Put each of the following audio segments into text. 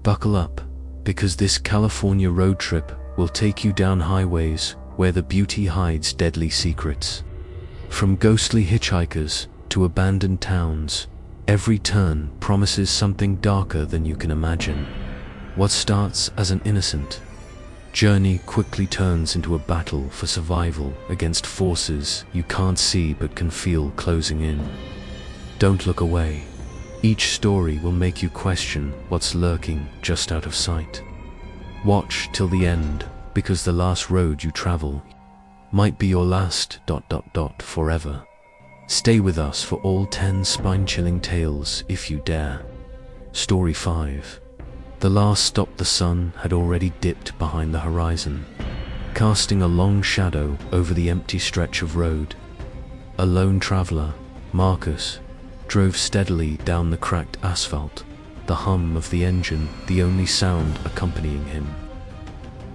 Buckle up, because this California road trip will take you down highways where the beauty hides deadly secrets. From ghostly hitchhikers to abandoned towns, every turn promises something darker than you can imagine. What starts as an innocent journey quickly turns into a battle for survival against forces you can't see but can feel closing in. Don't look away. Each story will make you question what's lurking just out of sight. Watch till the end, because the last road you travel might be your last ... forever. Stay with us for all 10 spine-chilling tales if you dare. Story 5. The last stop. The sun had already dipped behind the horizon, casting a long shadow over the empty stretch of road. A lone traveler, Marcus, drove steadily down the cracked asphalt, the hum of the engine the only sound accompanying him.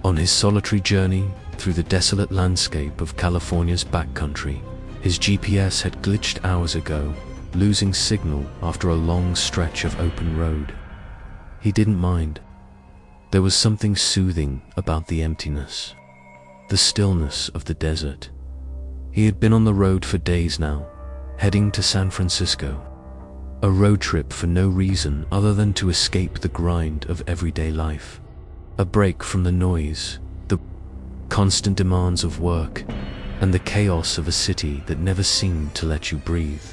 On his solitary journey through the desolate landscape of California's backcountry, his GPS had glitched hours ago, losing signal after a long stretch of open road. He didn't mind. There was something soothing about the emptiness, the stillness of the desert. He had been on the road for days now, heading to San Francisco. A road trip for no reason other than to escape the grind of everyday life. A break from the noise, the constant demands of work, and the chaos of a city that never seemed to let you breathe.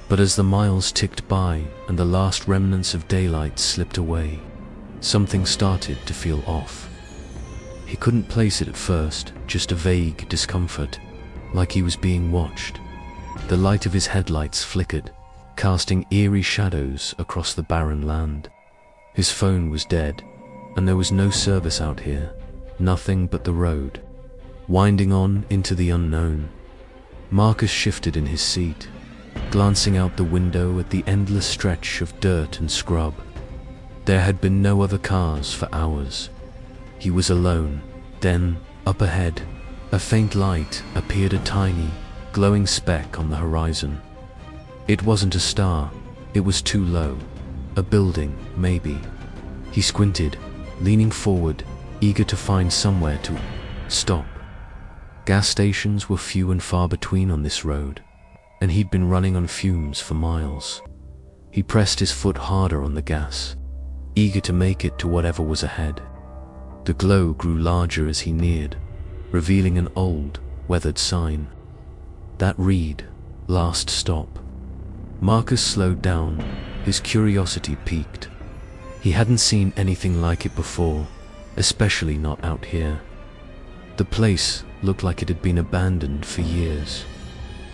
But as the miles ticked by and the last remnants of daylight slipped away, something started to feel off. He couldn't place it at first, just a vague discomfort, like he was being watched. The light of his headlights flickered, casting eerie shadows across the barren land. His phone was dead, and there was no service out here, nothing but the road, winding on into the unknown. Marcus shifted in his seat, glancing out the window at the endless stretch of dirt and scrub. There had been no other cars for hours. He was alone. Then, up ahead, a faint light appeared, a tiny, glowing speck on the horizon. It wasn't a star, it was too low. A building, maybe. He squinted, leaning forward, eager to find somewhere to stop. Gas stations were few and far between on this road, and he'd been running on fumes for miles. He pressed his foot harder on the gas, eager to make it to whatever was ahead. The glow grew larger as he neared, revealing an old, weathered sign. That read, "Last stop." Marcus slowed down, his curiosity piqued. He hadn't seen anything like it before, especially not out here. The place looked like it had been abandoned for years,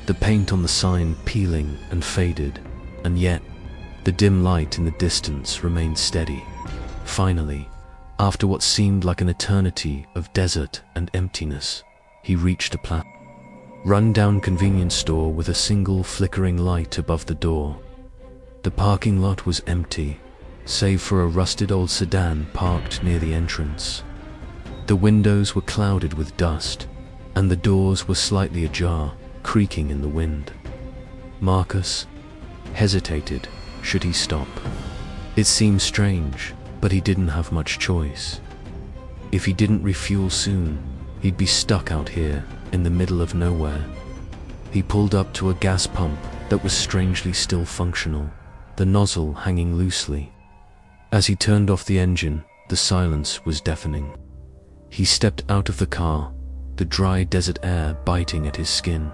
the paint on the sign peeling and faded, and yet the dim light in the distance remained steady. Finally, after what seemed like an eternity of desert and emptiness, he reached a run-down convenience store with a single flickering light above the door. The parking lot was empty, save for a rusted old sedan parked near the entrance. The windows were clouded with dust, and the doors were slightly ajar, creaking in the wind. Marcus hesitated. Should he stop? It seemed strange, but he didn't have much choice. If he didn't refuel soon, he'd be stuck out here in the middle of nowhere. He pulled up to a gas pump that was strangely still functional, the nozzle hanging loosely. As he turned off the engine, the silence was deafening. He stepped out of the car, the dry desert air biting at his skin.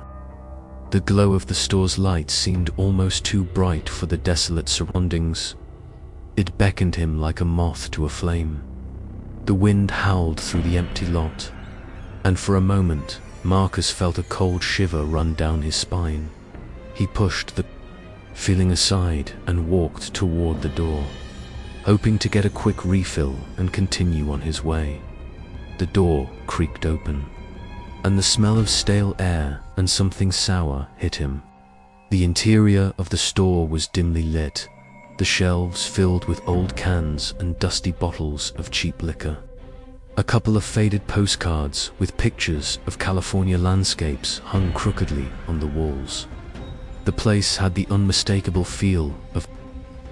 The glow of the store's lights seemed almost too bright for the desolate surroundings. It beckoned him like a moth to a flame. The wind howled through the empty lot, and for a moment, Marcus felt a cold shiver run down his spine. He pushed the feeling aside and walked toward the door, hoping to get a quick refill and continue on his way. The door creaked open, and the smell of stale air and something sour hit him. The interior of the store was dimly lit, the shelves filled with old cans and dusty bottles of cheap liquor. A couple of faded postcards with pictures of California landscapes hung crookedly on the walls. The place had the unmistakable feel of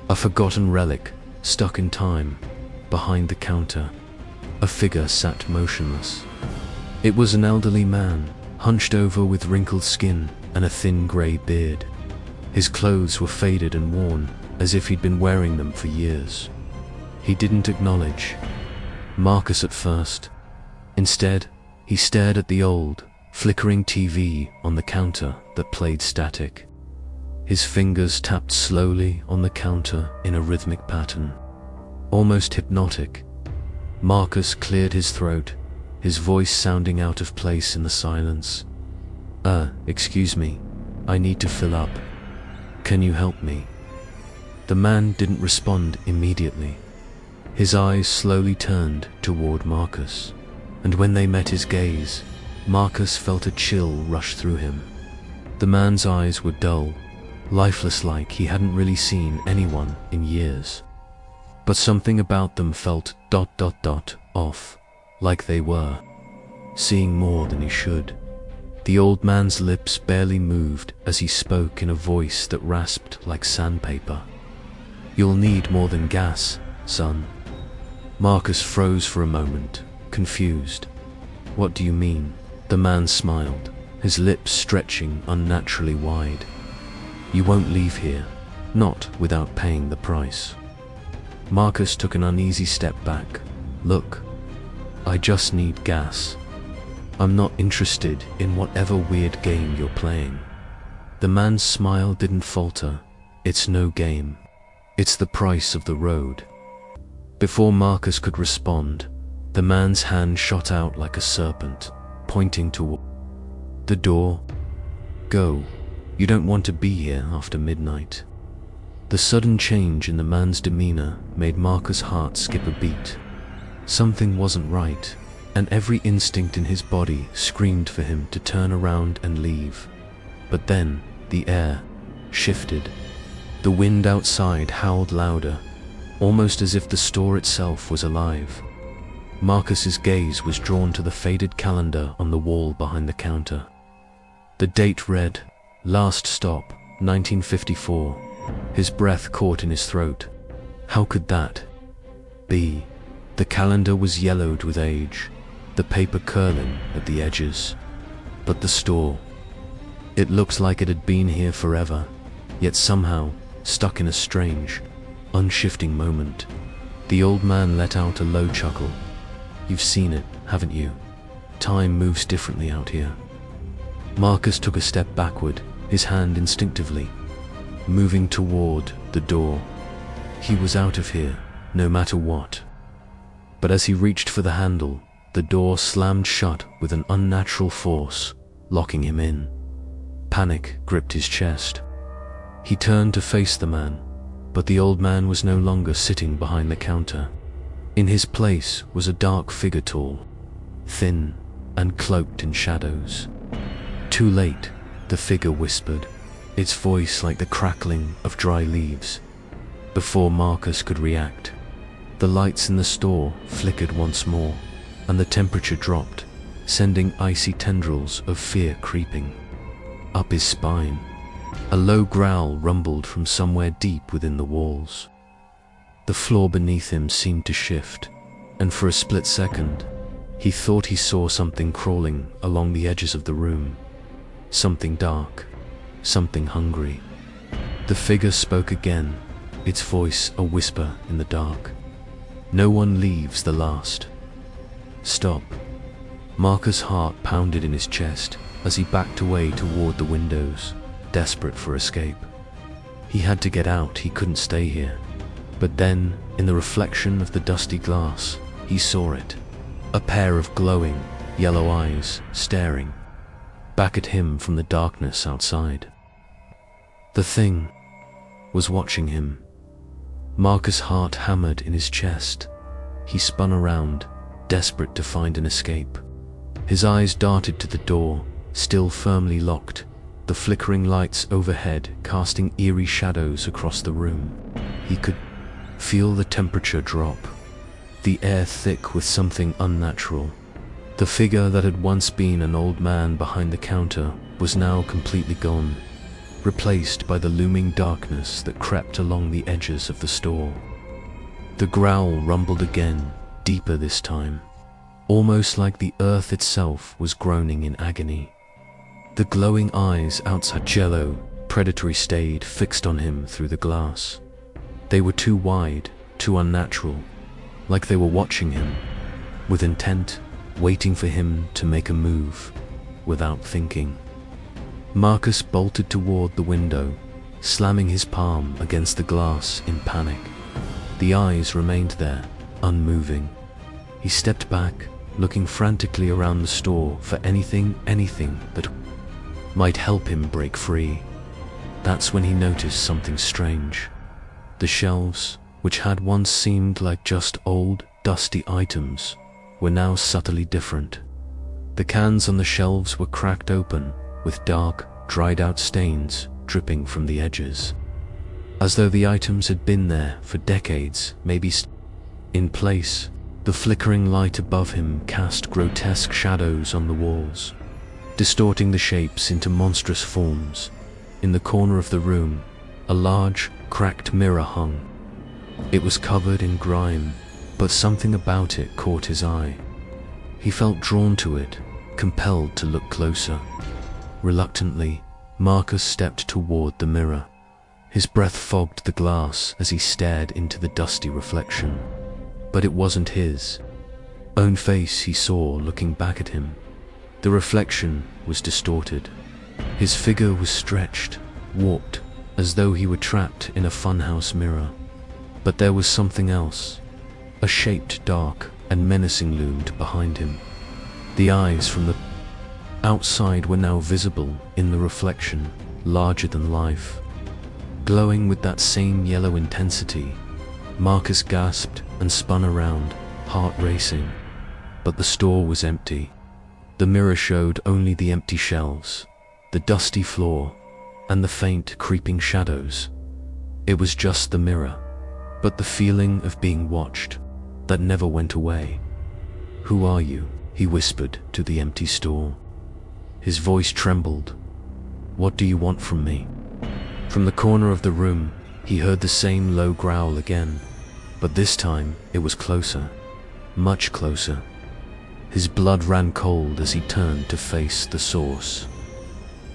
a forgotten relic stuck in time, behind the counter, a figure sat motionless. It was an elderly man, hunched over with wrinkled skin and a thin grey beard. His clothes were faded and worn, as if he'd been wearing them for years. He didn't acknowledge Marcus at first. Instead, he stared at the old, flickering TV on the counter that played static. His fingers tapped slowly on the counter in a rhythmic pattern, almost hypnotic. Marcus cleared his throat, his voice sounding out of place in the silence. Excuse me, I need to fill up. Can you help me?" The man didn't respond immediately. His eyes slowly turned toward Marcus, and when they met his gaze, Marcus felt a chill rush through him. The man's eyes were dull, lifeless, like he hadn't really seen anyone in years. But something about them felt ... off, like they were seeing more than he should. The old man's lips barely moved as he spoke in a voice that rasped like sandpaper. "You'll need more than gas, son." Marcus froze for a moment, confused. "What do you mean?" The man smiled, his lips stretching unnaturally wide. "You won't leave here, not without paying the price." Marcus took an uneasy step back. "Look, I just need gas. I'm not interested in whatever weird game you're playing." The man's smile didn't falter. "It's no game. It's the price of the road." Before Marcus could respond, the man's hand shot out like a serpent, pointing toward the door. "Go. You don't want to be here after midnight." The sudden change in the man's demeanor made Marcus' heart skip a beat. Something wasn't right, and every instinct in his body screamed for him to turn around and leave. But then, the air shifted. The wind outside howled louder, almost as if the store itself was alive. Marcus's gaze was drawn to the faded calendar on the wall behind the counter. The date read, "Last stop, 1954. His breath caught in his throat. How could that be? The calendar was yellowed with age, the paper curling at the edges. But the store, it looked like it had been here forever, yet somehow stuck in a strange, unshifting moment. The old man let out a low chuckle. "You've seen it, haven't you? Time moves differently out here." Marcus took a step backward, his hand instinctively moving toward the door. He was out of here, no matter what. But as he reached for the handle, the door slammed shut with an unnatural force, locking him in. Panic gripped his chest. He turned to face the man, but the old man was no longer sitting behind the counter. In his place was a dark figure, tall, thin, and cloaked in shadows. "Too late," the figure whispered, its voice like the crackling of dry leaves. Before Marcus could react, the lights in the store flickered once more, and the temperature dropped, sending icy tendrils of fear creeping up his spine. A low growl rumbled from somewhere deep within the walls. The floor beneath him seemed to shift, and for a split second, he thought he saw something crawling along the edges of the room. Something dark, something hungry. The figure spoke again, its voice a whisper in the dark. "No one leaves the last stop." Marcus' heart pounded in his chest as he backed away toward the windows, desperate for escape. He had to get out, he couldn't stay here. But then, in the reflection of the dusty glass, he saw it. A pair of glowing, yellow eyes staring back at him from the darkness outside. The thing was watching him. Marcus' heart hammered in his chest. He spun around, desperate to find an escape. His eyes darted to the door, still firmly locked, the flickering lights overhead casting eerie shadows across the room. He could feel the temperature drop, the air thick with something unnatural. The figure that had once been an old man behind the counter was now completely gone, replaced by the looming darkness that crept along the edges of the store. The growl rumbled again, deeper this time, almost like the earth itself was groaning in agony. The glowing eyes outside jello, predatory, stayed fixed on him through the glass. They were too wide, too unnatural, like they were watching him, with intent, waiting for him to make a move, without thinking. Marcus bolted toward the window, slamming his palm against the glass in panic. The eyes remained there, unmoving. He stepped back, looking frantically around the store for anything that might help him break free. That's when he noticed something strange. The shelves, which had once seemed like just old, dusty items, were now subtly different. The cans on the shelves were cracked open, with dark, dried-out stains dripping from the edges, as though the items had been there for decades, maybe in place. The flickering light above him cast grotesque shadows on the walls, distorting the shapes into monstrous forms. In the corner of the room, a large, cracked mirror hung. It was covered in grime, but something about it caught his eye. He felt drawn to it, compelled to look closer. Reluctantly, Marcus stepped toward the mirror. His breath fogged the glass as he stared into the dusty reflection. But it wasn't his own face he saw looking back at him. The reflection was distorted. His figure was stretched, warped, as though he were trapped in a funhouse mirror. But there was something else. A shaped dark and menacing loomed behind him. The eyes from the outside were now visible in the reflection, larger than life, glowing with that same yellow intensity. Marcus gasped and spun around, heart racing. But the store was empty. The mirror showed only the empty shelves, the dusty floor, and the faint, creeping shadows. It was just the mirror, but the feeling of being watched that never went away. "Who are you?" he whispered to the empty store. His voice trembled. "What do you want from me?" From the corner of the room, he heard the same low growl again, but this time it was closer, much closer. His blood ran cold as he turned to face the source.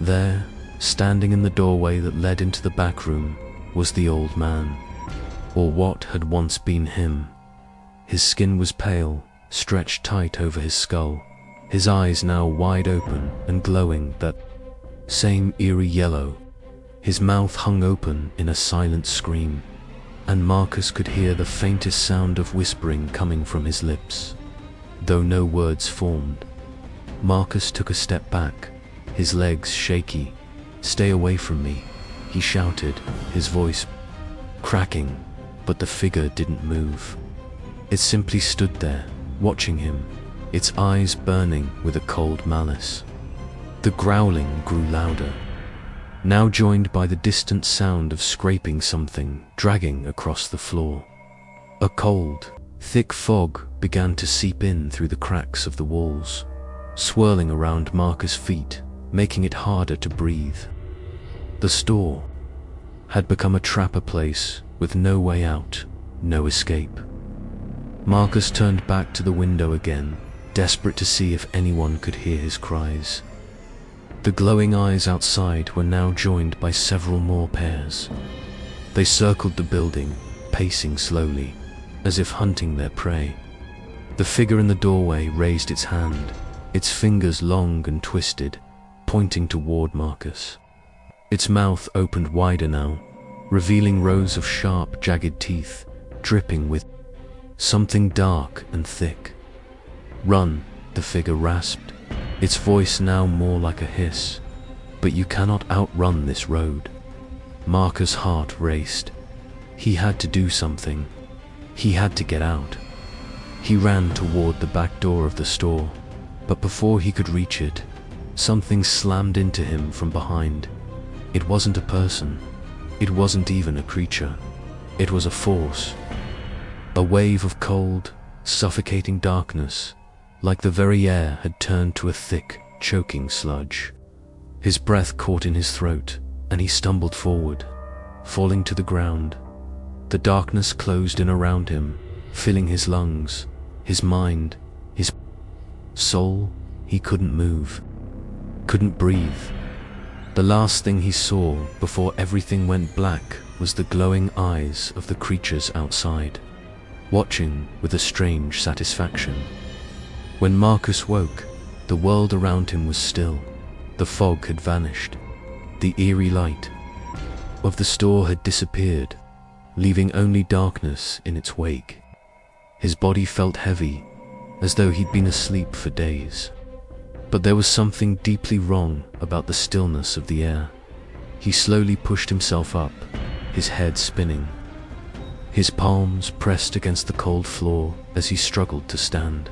There, standing in the doorway that led into the back room, was the old man, or what had once been him. His skin was pale, stretched tight over his skull, his eyes now wide open and glowing that same eerie yellow. His mouth hung open in a silent scream, and Marcus could hear the faintest sound of whispering coming from his lips, though no words formed. Marcus took a step back, his legs shaky. "Stay away from me," he shouted, his voice cracking, but the figure didn't move. It simply stood there, watching him, its eyes burning with a cold malice. The growling grew louder, now joined by the distant sound of scraping something dragging across the floor. A cold, thick fog began to seep in through the cracks of the walls, swirling around Marcus' feet, making it harder to breathe. The store had become a trapper place with no way out, no escape. Marcus turned back to the window again, desperate to see if anyone could hear his cries. The glowing eyes outside were now joined by several more pairs. They circled the building, pacing slowly, as if hunting their prey. The figure in the doorway raised its hand, its fingers long and twisted, pointing toward Marcus. Its mouth opened wider now, revealing rows of sharp, jagged teeth, dripping with something dark and thick. "Run," the figure rasped, its voice now more like a hiss. "But you cannot outrun this road." Marcus' heart raced. He had to do something. He had to get out. He ran toward the back door of the store, but before he could reach it, something slammed into him from behind. It wasn't a person. It wasn't even a creature. It was a force. A wave of cold, suffocating darkness, like the very air had turned to a thick, choking sludge. His breath caught in his throat, and he stumbled forward, falling to the ground. The darkness closed in around him, filling his lungs, his mind, his soul. He couldn't move, couldn't breathe. The last thing he saw before everything went black was the glowing eyes of the creatures outside, watching with a strange satisfaction. When Marcus woke, the world around him was still. The fog had vanished. The eerie light of the store had disappeared, leaving only darkness in its wake. His body felt heavy, as though he'd been asleep for days. But there was something deeply wrong about the stillness of the air. He slowly pushed himself up, his head spinning, his palms pressed against the cold floor as he struggled to stand.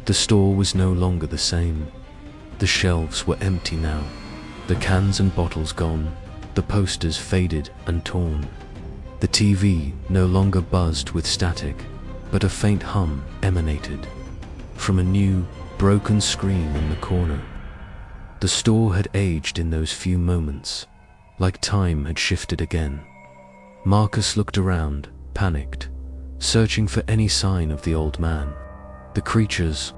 The store was no longer the same. The shelves were empty now, the cans and bottles gone, the posters faded and torn. The TV no longer buzzed with static, but a faint hum emanated from a new, broken screen in the corner. The store had aged in those few moments, like time had shifted again. Marcus looked around, panicked, searching for any sign of the old man, the creatures,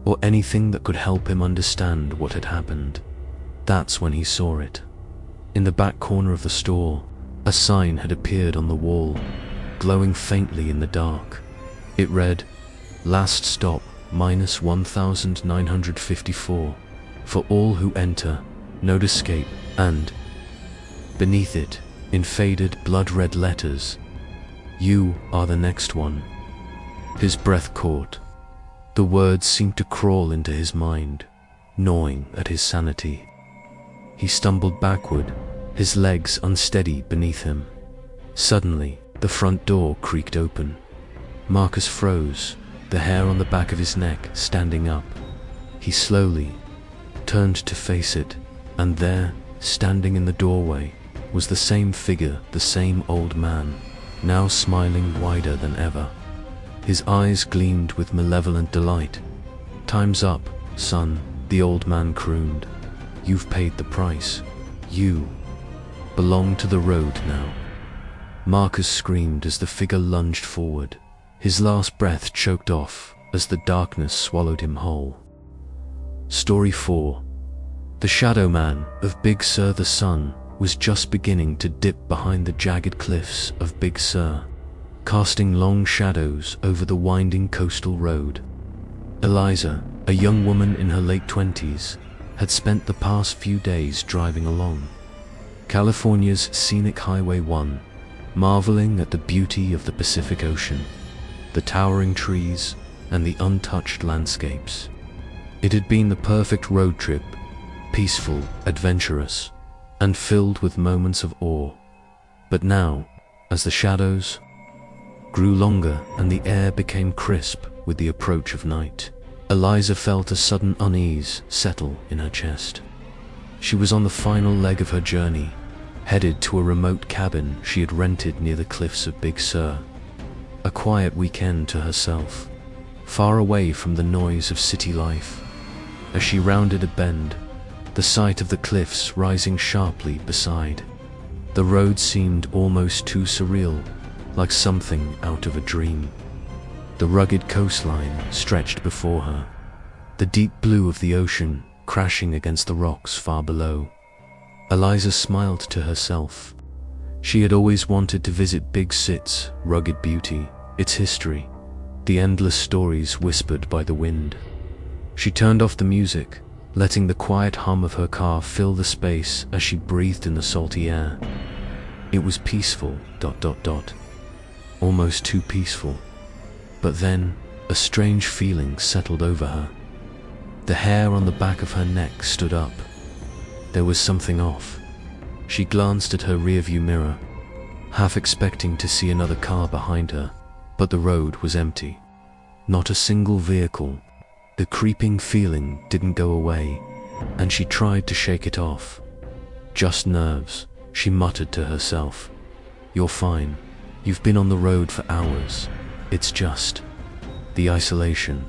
or anything that could help him understand what had happened. That's when he saw it. In the back corner of the store, a sign had appeared on the wall, glowing faintly in the dark. It read, "Last stop, -1954. For all who enter, no escape," and beneath it, in faded blood-red letters, "You are the next one." His breath caught. The words seemed to crawl into his mind, gnawing at his sanity. He stumbled backward, his legs unsteady beneath him. Suddenly, the front door creaked open. Marcus froze, the hair on the back of his neck standing up. He slowly turned to face it, and there, standing in the doorway, was the same figure, the same old man, now smiling wider than ever. His eyes gleamed with malevolent delight. "Time's up, son," the old man crooned. "You've paid the price. You belong to the road now." Marcus screamed as the figure lunged forward. His last breath choked off as the darkness swallowed him whole. Story 4. The Shadow Man of Big Sur. The sun was just beginning to dip behind the jagged cliffs of Big Sur, casting long shadows over the winding coastal road. Eliza, a young woman in her late 20s, had spent the past few days driving along California's scenic Highway 1, marveling at the beauty of the Pacific Ocean, the towering trees, and the untouched landscapes. It had been the perfect road trip, peaceful, adventurous, and filled with moments of awe. But now, as the shadows grew longer and the air became crisp with the approach of night, Eliza felt a sudden unease settle in her chest. She was on the final leg of her journey, headed to a remote cabin she had rented near the cliffs of Big Sur. A quiet weekend to herself, far away from the noise of city life. As she rounded a bend, the sight of the cliffs rising sharply beside, the road seemed almost too surreal, like something out of a dream. The rugged coastline stretched before her, the deep blue of the ocean crashing against the rocks far below. Eliza smiled to herself. She had always wanted to visit Big Sur's rugged beauty, its history, the endless stories whispered by the wind. She turned off the music, letting the quiet hum of her car fill the space as she breathed in the salty air. It was peaceful, ... almost too peaceful. But then, a strange feeling settled over her. The hair on the back of her neck stood up. There was something off. She glanced at her rearview mirror, half expecting to see another car behind her, but the road was empty. Not a single vehicle. The creeping feeling didn't go away, and she tried to shake it off. "Just nerves," she muttered to herself. "You're fine. You've been on the road for hours. It's just the isolation."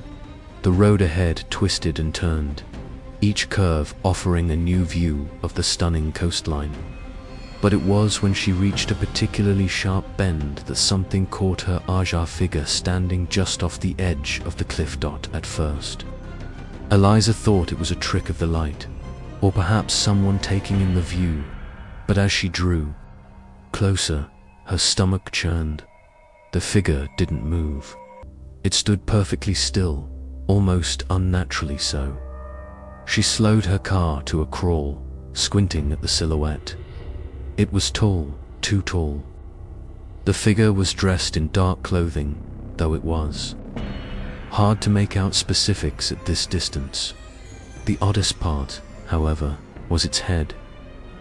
The road ahead twisted and turned, each curve offering a new view of the stunning coastline. But it was when she reached a particularly sharp bend that something caught her eye, figure standing just off the edge of the cliff. At first, Eliza thought it was a trick of the light, or perhaps someone taking in the view, but as she drew closer, her stomach churned. The figure didn't move. It stood perfectly still, almost unnaturally so. She slowed her car to a crawl, squinting at the silhouette. It was tall, too tall. The figure was dressed in dark clothing, though it was hard to make out specifics at this distance. The oddest part, however, was its head.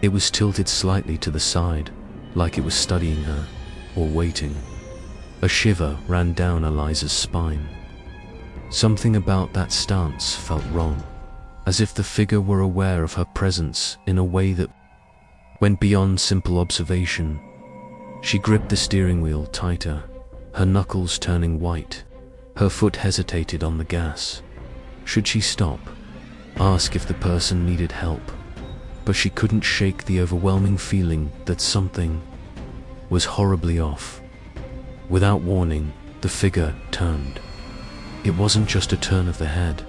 It was tilted slightly to the side, like it was studying her, or waiting. A shiver ran down Eliza's spine. Something about that stance felt wrong, as if the figure were aware of her presence in a way that went beyond simple observation. She gripped the steering wheel tighter, her knuckles turning white. Her foot hesitated on the gas. Should she stop? Ask if the person needed help? But she couldn't shake the overwhelming feeling that something was horribly off. Without warning, the figure turned. It wasn't just a turn of the head.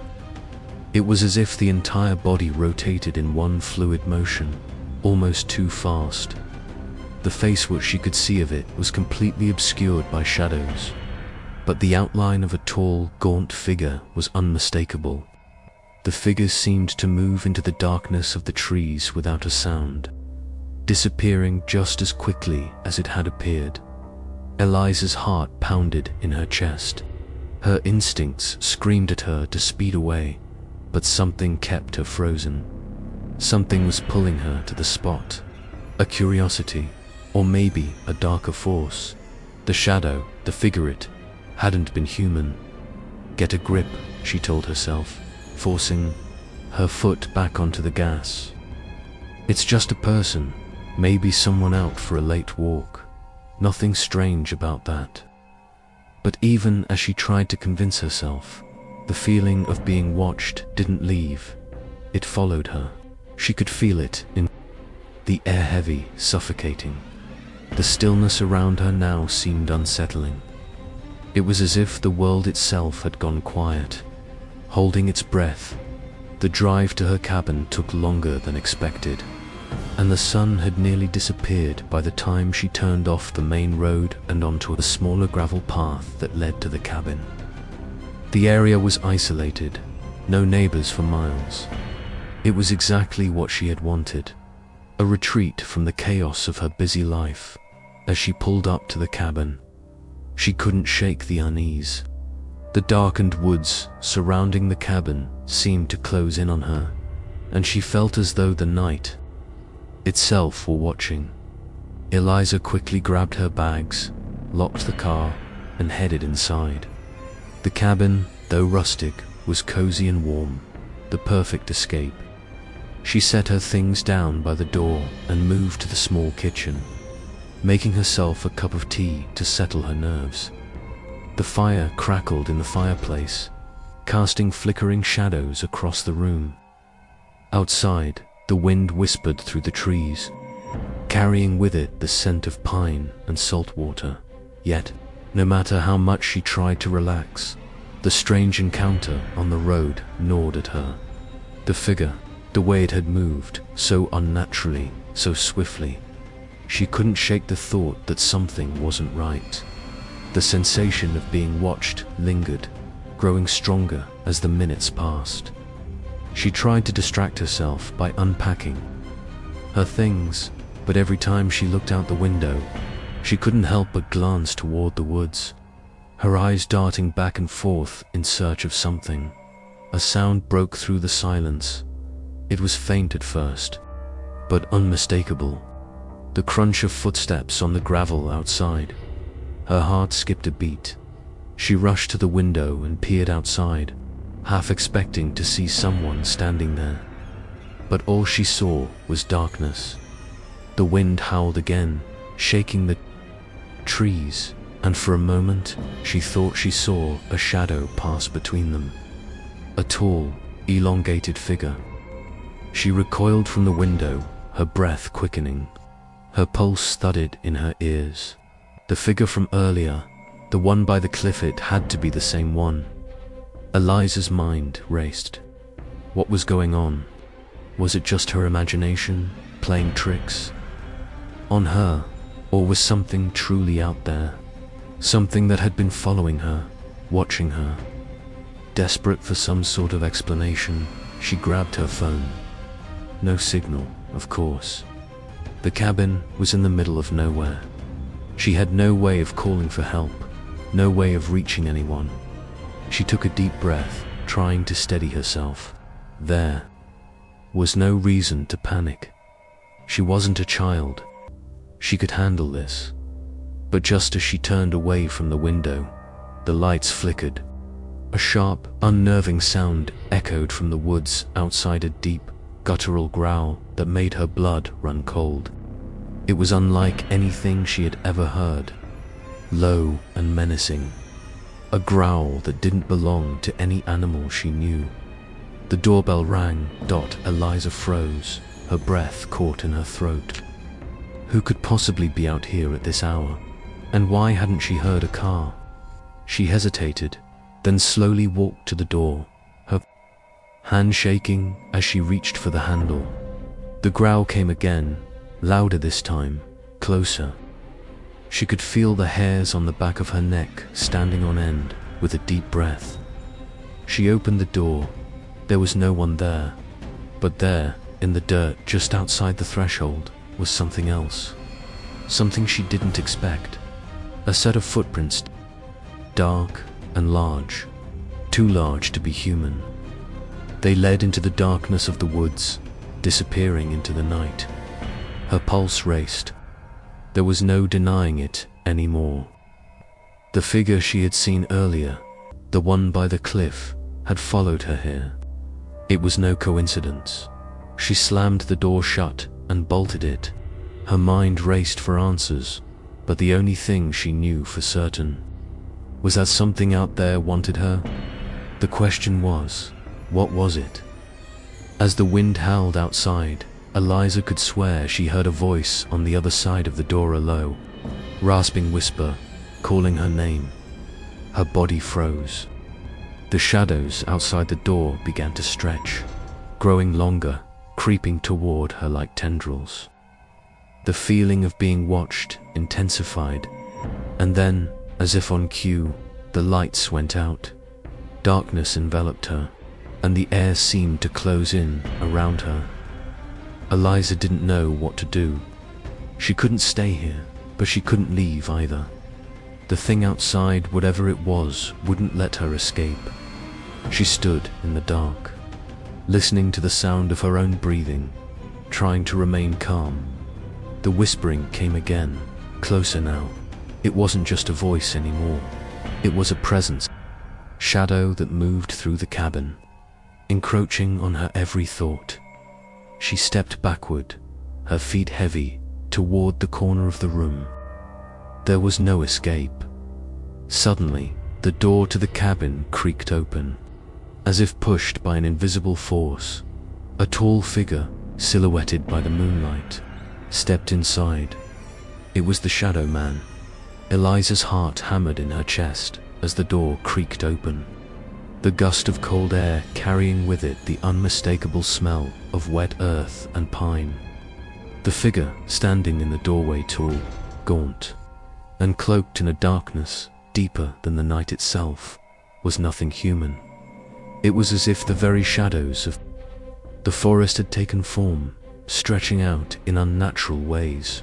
It was as if the entire body rotated in one fluid motion, almost too fast. The face, what she could see of it, was completely obscured by shadows, but the outline of a tall, gaunt figure was unmistakable. The figure seemed to move into the darkness of the trees without a sound, disappearing just as quickly as it had appeared. Eliza's heart pounded in her chest. Her instincts screamed at her to speed away, but something kept her frozen. Something was pulling her to the spot. A curiosity, or maybe a darker force. The shadow, the figure, it hadn't been human. Get a grip, she told herself, forcing her foot back onto the gas. It's just a person, maybe someone out for a late walk. Nothing strange about that. But even as she tried to convince herself, the feeling of being watched didn't leave. It followed her. She could feel it in the air, heavy, suffocating. The stillness around her now seemed unsettling. It was as if the world itself had gone quiet, holding its breath. The drive to her cabin took longer than expected, and the sun had nearly disappeared by the time she turned off the main road and onto a smaller gravel path that led to the cabin. The area was isolated, no neighbors for miles. It was exactly what she had wanted, a retreat from the chaos of her busy life. As she pulled up to the cabin, she couldn't shake the unease. The darkened woods surrounding the cabin seemed to close in on her, and she felt as though the night itself were watching. Eliza quickly grabbed her bags, locked the car, and headed inside. The cabin, though rustic, was cozy and warm, the perfect escape. She set her things down by the door and moved to the small kitchen, making herself a cup of tea to settle her nerves. The fire crackled in the fireplace, casting flickering shadows across the room. Outside, the wind whispered through the trees, carrying with it the scent of pine and salt water. Yet, no matter how much she tried to relax, the strange encounter on the road gnawed at her. The figure, the way it had moved, so unnaturally, so swiftly. She couldn't shake the thought that something wasn't right. The sensation of being watched lingered, growing stronger as the minutes passed. She tried to distract herself by unpacking her things, but every time she looked out the window, she couldn't help but glance toward the woods, her eyes darting back and forth in search of something. A sound broke through the silence. It was faint at first, but unmistakable. The crunch of footsteps on the gravel outside. Her heart skipped a beat. She rushed to the window and peered outside, half expecting to see someone standing there. But all she saw was darkness. The wind howled again, shaking the trees, and for a moment she thought she saw a shadow pass between them. A tall, elongated figure. She recoiled from the window, her breath quickening. Her pulse thudded in her ears. The figure from earlier, the one by the cliff, it had to be the same one. Eliza's mind raced. What was going on? Was it just her imagination, playing tricks on her? Or was something truly out there? Something that had been following her, watching her. Desperate for some sort of explanation, she grabbed her phone. No signal, of course. The cabin was in the middle of nowhere. She had no way of calling for help, no way of reaching anyone. She took a deep breath, trying to steady herself. There was no reason to panic. She wasn't a child. She could handle this. But just as she turned away from the window, the lights flickered. A sharp, unnerving sound echoed from the woods outside, a deep, guttural growl that made her blood run cold. It was unlike anything she had ever heard. Low and menacing. A growl that didn't belong to any animal she knew. The doorbell rang. Eliza froze, her breath caught in her throat. Who could possibly be out here at this hour? And why hadn't she heard a car? She hesitated, then slowly walked to the door, her hand shaking as she reached for the handle. The growl came again, louder this time, closer. She could feel the hairs on the back of her neck standing on end with a deep breath. She opened the door. There was no one there. But there, in the dirt just outside the threshold, was something else. Something she didn't expect. A set of footprints, dark and large, too large to be human. They led into the darkness of the woods, disappearing into the night. Her pulse raced. There was no denying it anymore. The figure she had seen earlier, the one by the cliff, had followed her here. It was no coincidence. She slammed the door shut and bolted it. Her mind raced for answers, but the only thing she knew for certain was that something out there wanted her. The question was, what was it? As the wind howled outside, Eliza could swear she heard a voice on the other side of the door, a low, rasping whisper, calling her name. Her body froze. The shadows outside the door began to stretch, growing longer, creeping toward her like tendrils. The feeling of being watched intensified, and then, as if on cue, the lights went out. Darkness enveloped her, and the air seemed to close in around her. Eliza didn't know what to do. She couldn't stay here, but she couldn't leave either. The thing outside, whatever it was, wouldn't let her escape. She stood in the dark, listening to the sound of her own breathing, trying to remain calm. The whispering came again, closer now. It wasn't just a voice anymore. It was a presence, shadow that moved through the cabin, encroaching on her every thought. She stepped backward, her feet heavy, toward the corner of the room. There was no escape. Suddenly, the door to the cabin creaked open, as if pushed by an invisible force. A tall figure, silhouetted by the moonlight, stepped inside. It was the Shadow Man. Eliza's heart hammered in her chest as the door creaked open, the gust of cold air carrying with it the unmistakable smell of wet earth and pine. The figure standing in the doorway, tall, gaunt, and cloaked in a darkness deeper than the night itself, was nothing human. It was as if the very shadows of the forest had taken form, stretching out in unnatural ways.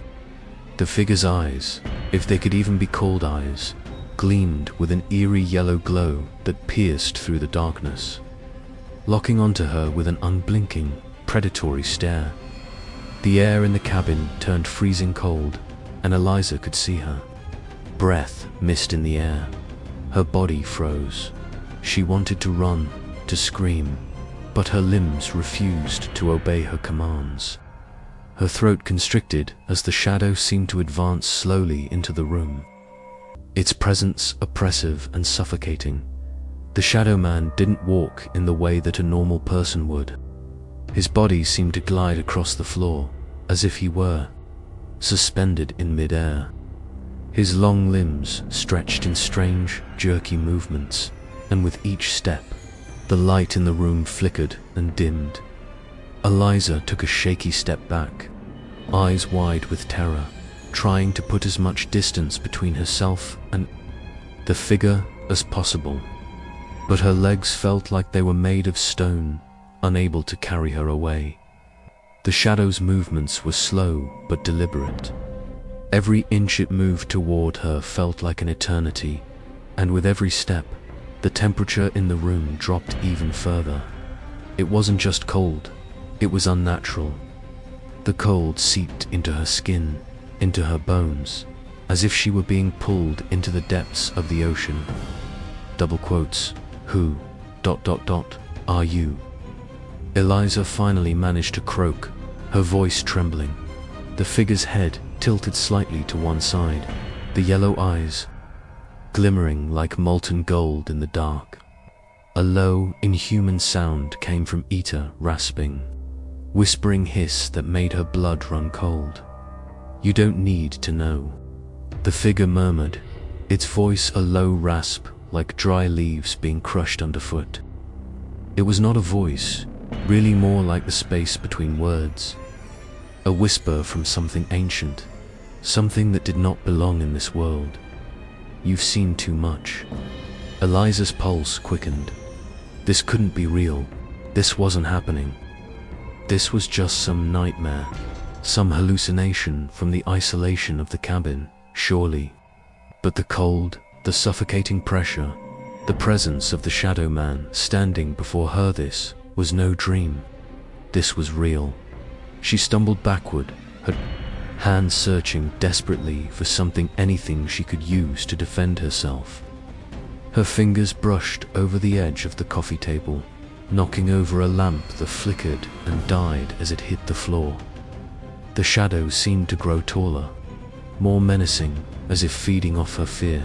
The figure's eyes, if they could even be called eyes, gleamed with an eerie yellow glow that pierced through the darkness, locking onto her with an unblinking, predatory stare. The air in the cabin turned freezing cold, and Eliza could see her. Breath mist in the air. Her body froze. She wanted to run, to scream, but her limbs refused to obey her commands. Her throat constricted as the shadow seemed to advance slowly into the room, its presence oppressive and suffocating. The Shadow Man didn't walk in the way that a normal person would. His body seemed to glide across the floor, as if he were suspended in mid-air. His long limbs stretched in strange, jerky movements, and with each step, the light in the room flickered and dimmed. Eliza took a shaky step back, eyes wide with terror, trying to put as much distance between herself and the figure as possible. But her legs felt like they were made of stone, unable to carry her away. The shadow's movements were slow but deliberate. Every inch it moved toward her felt like an eternity, and with every step, the temperature in the room dropped even further. It wasn't just cold, it was unnatural. The cold seeped into her skin, into her bones, as if she were being pulled into the depths of the ocean. Double quotes, who, ... are you? Eliza finally managed to croak, her voice trembling. The figure's head tilted slightly to one side, the yellow eyes glimmering like molten gold in the dark. A low, inhuman sound came from Ita, rasping, whispering hiss that made her blood run cold. "You don't need to know," the figure murmured, its voice a low rasp like dry leaves being crushed underfoot. It was not a voice, really more like the space between words. A whisper from something ancient, something that did not belong in this world. "You've seen too much." Eliza's pulse quickened. This couldn't be real. This wasn't happening. This was just some nightmare, some hallucination from the isolation of the cabin, surely. But the cold, the suffocating pressure, the presence of the shadow man standing before her, this was no dream. This was real. She stumbled backward, her hands searching desperately for something, anything she could use to defend herself. Her fingers brushed over the edge of the coffee table, knocking over a lamp that flickered and died as it hit the floor. The shadow seemed to grow taller, more menacing, as if feeding off her fear.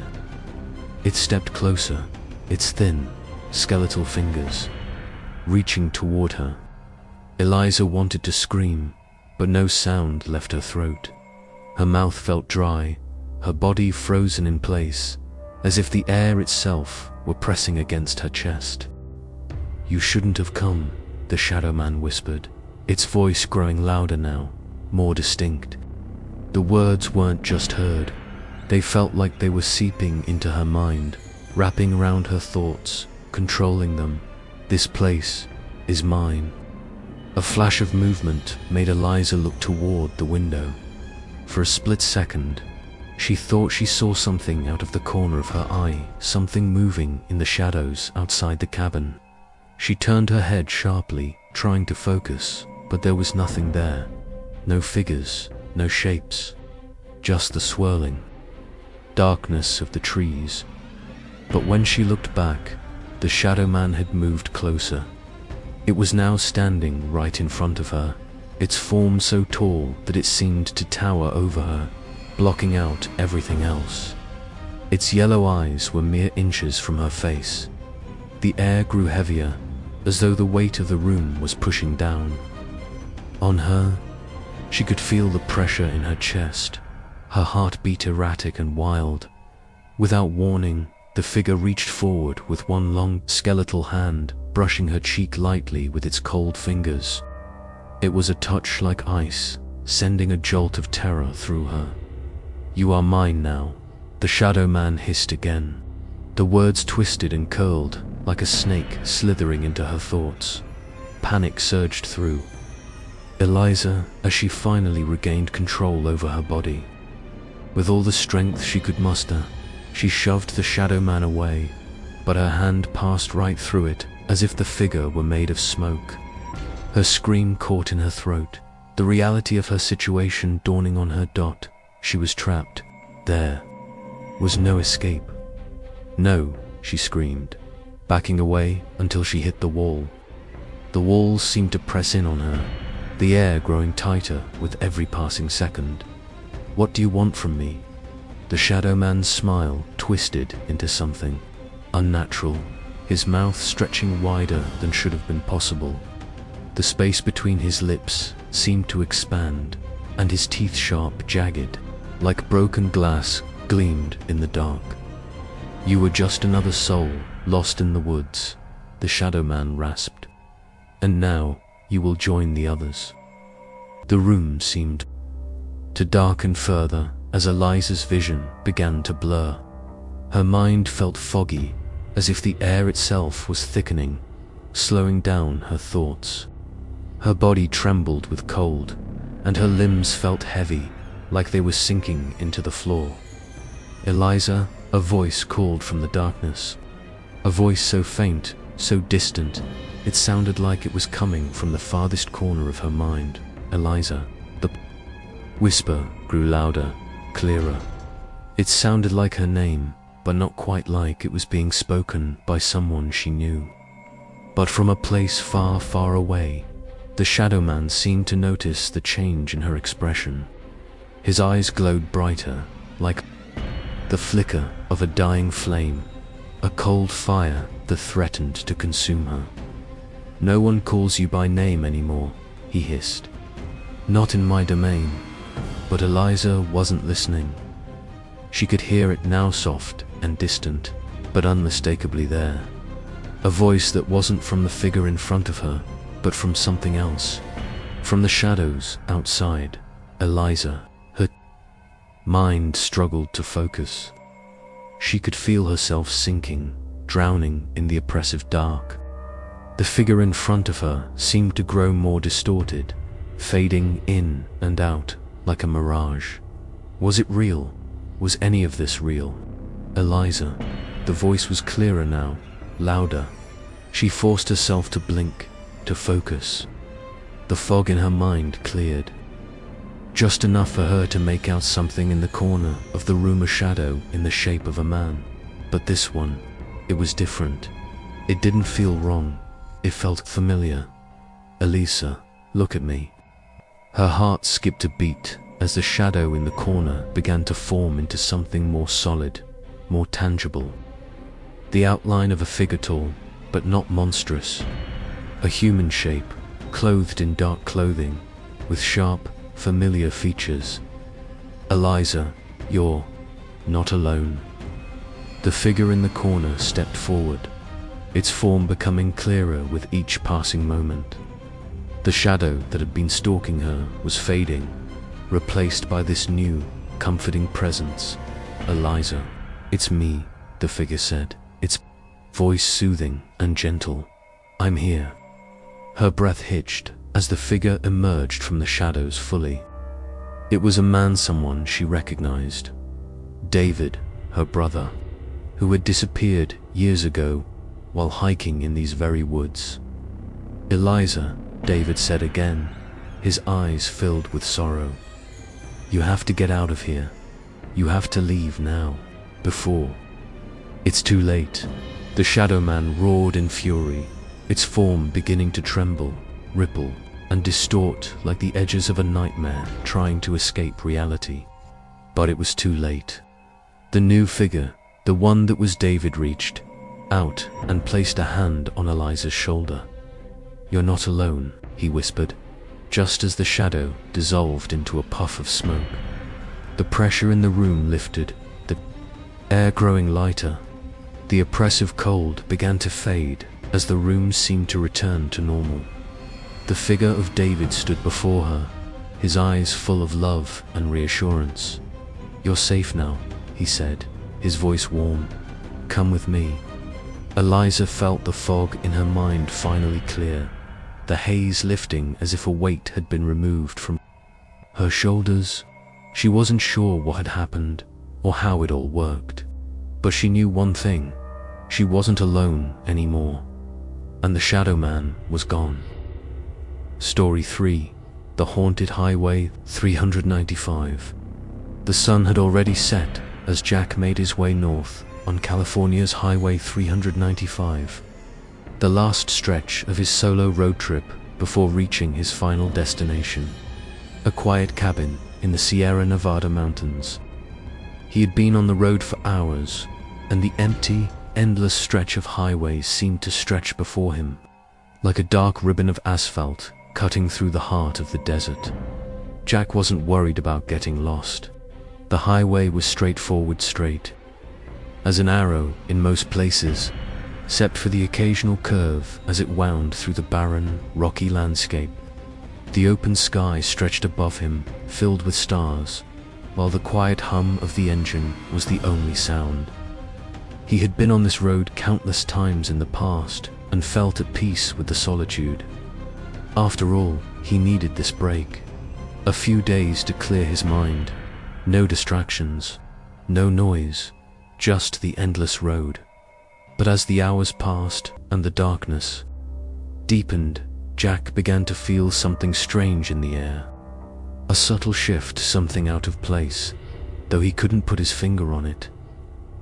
It stepped closer, its thin, skeletal fingers reaching toward her. Eliza wanted to scream, but no sound left her throat. Her mouth felt dry, her body frozen in place, as if the air itself were pressing against her chest. "You shouldn't have come," the shadow man whispered, its voice growing louder now, more distinct. The words weren't just heard, they felt like they were seeping into her mind, wrapping around her thoughts, controlling them. "This place is mine." A flash of movement made Eliza look toward the window. For a split second, she thought she saw something out of the corner of her eye, something moving in the shadows outside the cabin. She turned her head sharply, trying to focus, but there was nothing there. No figures, no shapes, just the swirling darkness of the trees. But when she looked back, the shadow man had moved closer. It was now standing right in front of her, its form so tall that it seemed to tower over her, blocking out everything else. Its yellow eyes were mere inches from her face. The air grew heavier, as though the weight of the room was pushing down on her. She could feel the pressure in her chest, her heart beat erratic and wild. Without warning, the figure reached forward with one long, skeletal hand, brushing her cheek lightly with its cold fingers. It was a touch like ice, sending a jolt of terror through her. "You are mine now," the shadow man hissed again. The words twisted and curled, like a snake slithering into her thoughts. Panic surged through Eliza as she finally regained control over her body. With all the strength she could muster, she shoved the shadow man away, but her hand passed right through it, as if the figure were made of smoke. Her scream caught in her throat, the reality of her situation dawning on her. She was trapped. There was no escape. "No," she screamed, backing away until she hit the wall. The walls seemed to press in on her, the air growing tighter with every passing second. "What do you want from me?" The shadow man's smile twisted into something unnatural, his mouth stretching wider than should have been possible. The space between his lips seemed to expand, and his teeth sharp, jagged, like broken glass, gleamed in the dark. "You were just another soul, lost in the woods," the shadow man rasped. "And now, you will join the others." The room seemed to darken further as Eliza's vision began to blur. Her mind felt foggy, as if the air itself was thickening, slowing down her thoughts. Her body trembled with cold, and her limbs felt heavy, like they were sinking into the floor. "Eliza," a voice called from the darkness. A voice so faint, so distant, it sounded like it was coming from the farthest corner of her mind. "Eliza." The whisper grew louder, clearer. It sounded like her name, but not quite like it was being spoken by someone she knew. But from a place far, far away, the shadow man seemed to notice the change in her expression. His eyes glowed brighter, like the flicker of a dying flame, a cold fire that threatened to consume her. "No one calls you by name anymore," he hissed. "Not in my domain." But Eliza wasn't listening. She could hear it now, soft and distant, but unmistakably there. A voice that wasn't from the figure in front of her, but from something else. From the shadows outside. "Eliza." Her mind struggled to focus. She could feel herself sinking, drowning in the oppressive dark. The figure in front of her seemed to grow more distorted, fading in and out like a mirage. Was it real? Was any of this real? "Eliza." The voice was clearer now, louder. She forced herself to blink, to focus. The fog in her mind cleared. Just enough for her to make out something in the corner of the room, a shadow in the shape of a man. But this one, it was different. It didn't feel wrong. It felt familiar. "Elisa, look at me." Her heart skipped a beat as the shadow in the corner began to form into something more solid, more tangible. The outline of a figure, tall, but not monstrous. A human shape, clothed in dark clothing, with sharp, familiar features. "Eliza, you're not alone." The figure in the corner stepped forward, its form becoming clearer with each passing moment. The shadow that had been stalking her was fading, replaced by this new, comforting presence. "Eliza." "It's me," the figure said, its voice soothing and gentle. "I'm here." Her breath hitched as the figure emerged from the shadows fully. It was a man, someone she recognized. David, her brother, who had disappeared years ago while hiking in these very woods. "Eliza," David said again, his eyes filled with sorrow. "You have to get out of here. You have to leave now, before it's too late." The shadow man roared in fury, its form beginning to tremble, ripple, and distort like the edges of a nightmare trying to escape reality. But it was too late. The new figure, the one that was David, reached out and placed a hand on Eliza's shoulder. "You're not alone," he whispered, just as the shadow dissolved into a puff of smoke. The pressure in the room lifted, the air growing lighter. The oppressive cold began to fade as the room seemed to return to normal. The figure of David stood before her, his eyes full of love and reassurance. "You're safe now," he said, his voice warm. "Come with me." Eliza felt the fog in her mind finally clear, the haze lifting as if a weight had been removed from her shoulders. She wasn't sure what had happened or how it all worked, but she knew one thing: she wasn't alone anymore, and the Shadow Man was gone. Story 3: The Haunted Highway 395. The sun had already set as Jack made his way north on California's Highway 395, the last stretch of his solo road trip before reaching his final destination, a quiet cabin in the Sierra Nevada mountains. He had been on the road for hours, and the empty, endless stretch of highway seemed to stretch before him, like a dark ribbon of asphalt cutting through the heart of the desert. Jack wasn't worried about getting lost. The highway was straightforward, straight as an arrow in most places, except for the occasional curve as it wound through the barren, rocky landscape. The open sky stretched above him, filled with stars, while the quiet hum of the engine was the only sound. He had been on this road countless times in the past and felt at peace with the solitude. After all, he needed this break. A few days to clear his mind. No distractions, no noise, just the endless road. But as the hours passed and the darkness deepened, Jack began to feel something strange in the air. A subtle shift, something out of place, though he couldn't put his finger on it.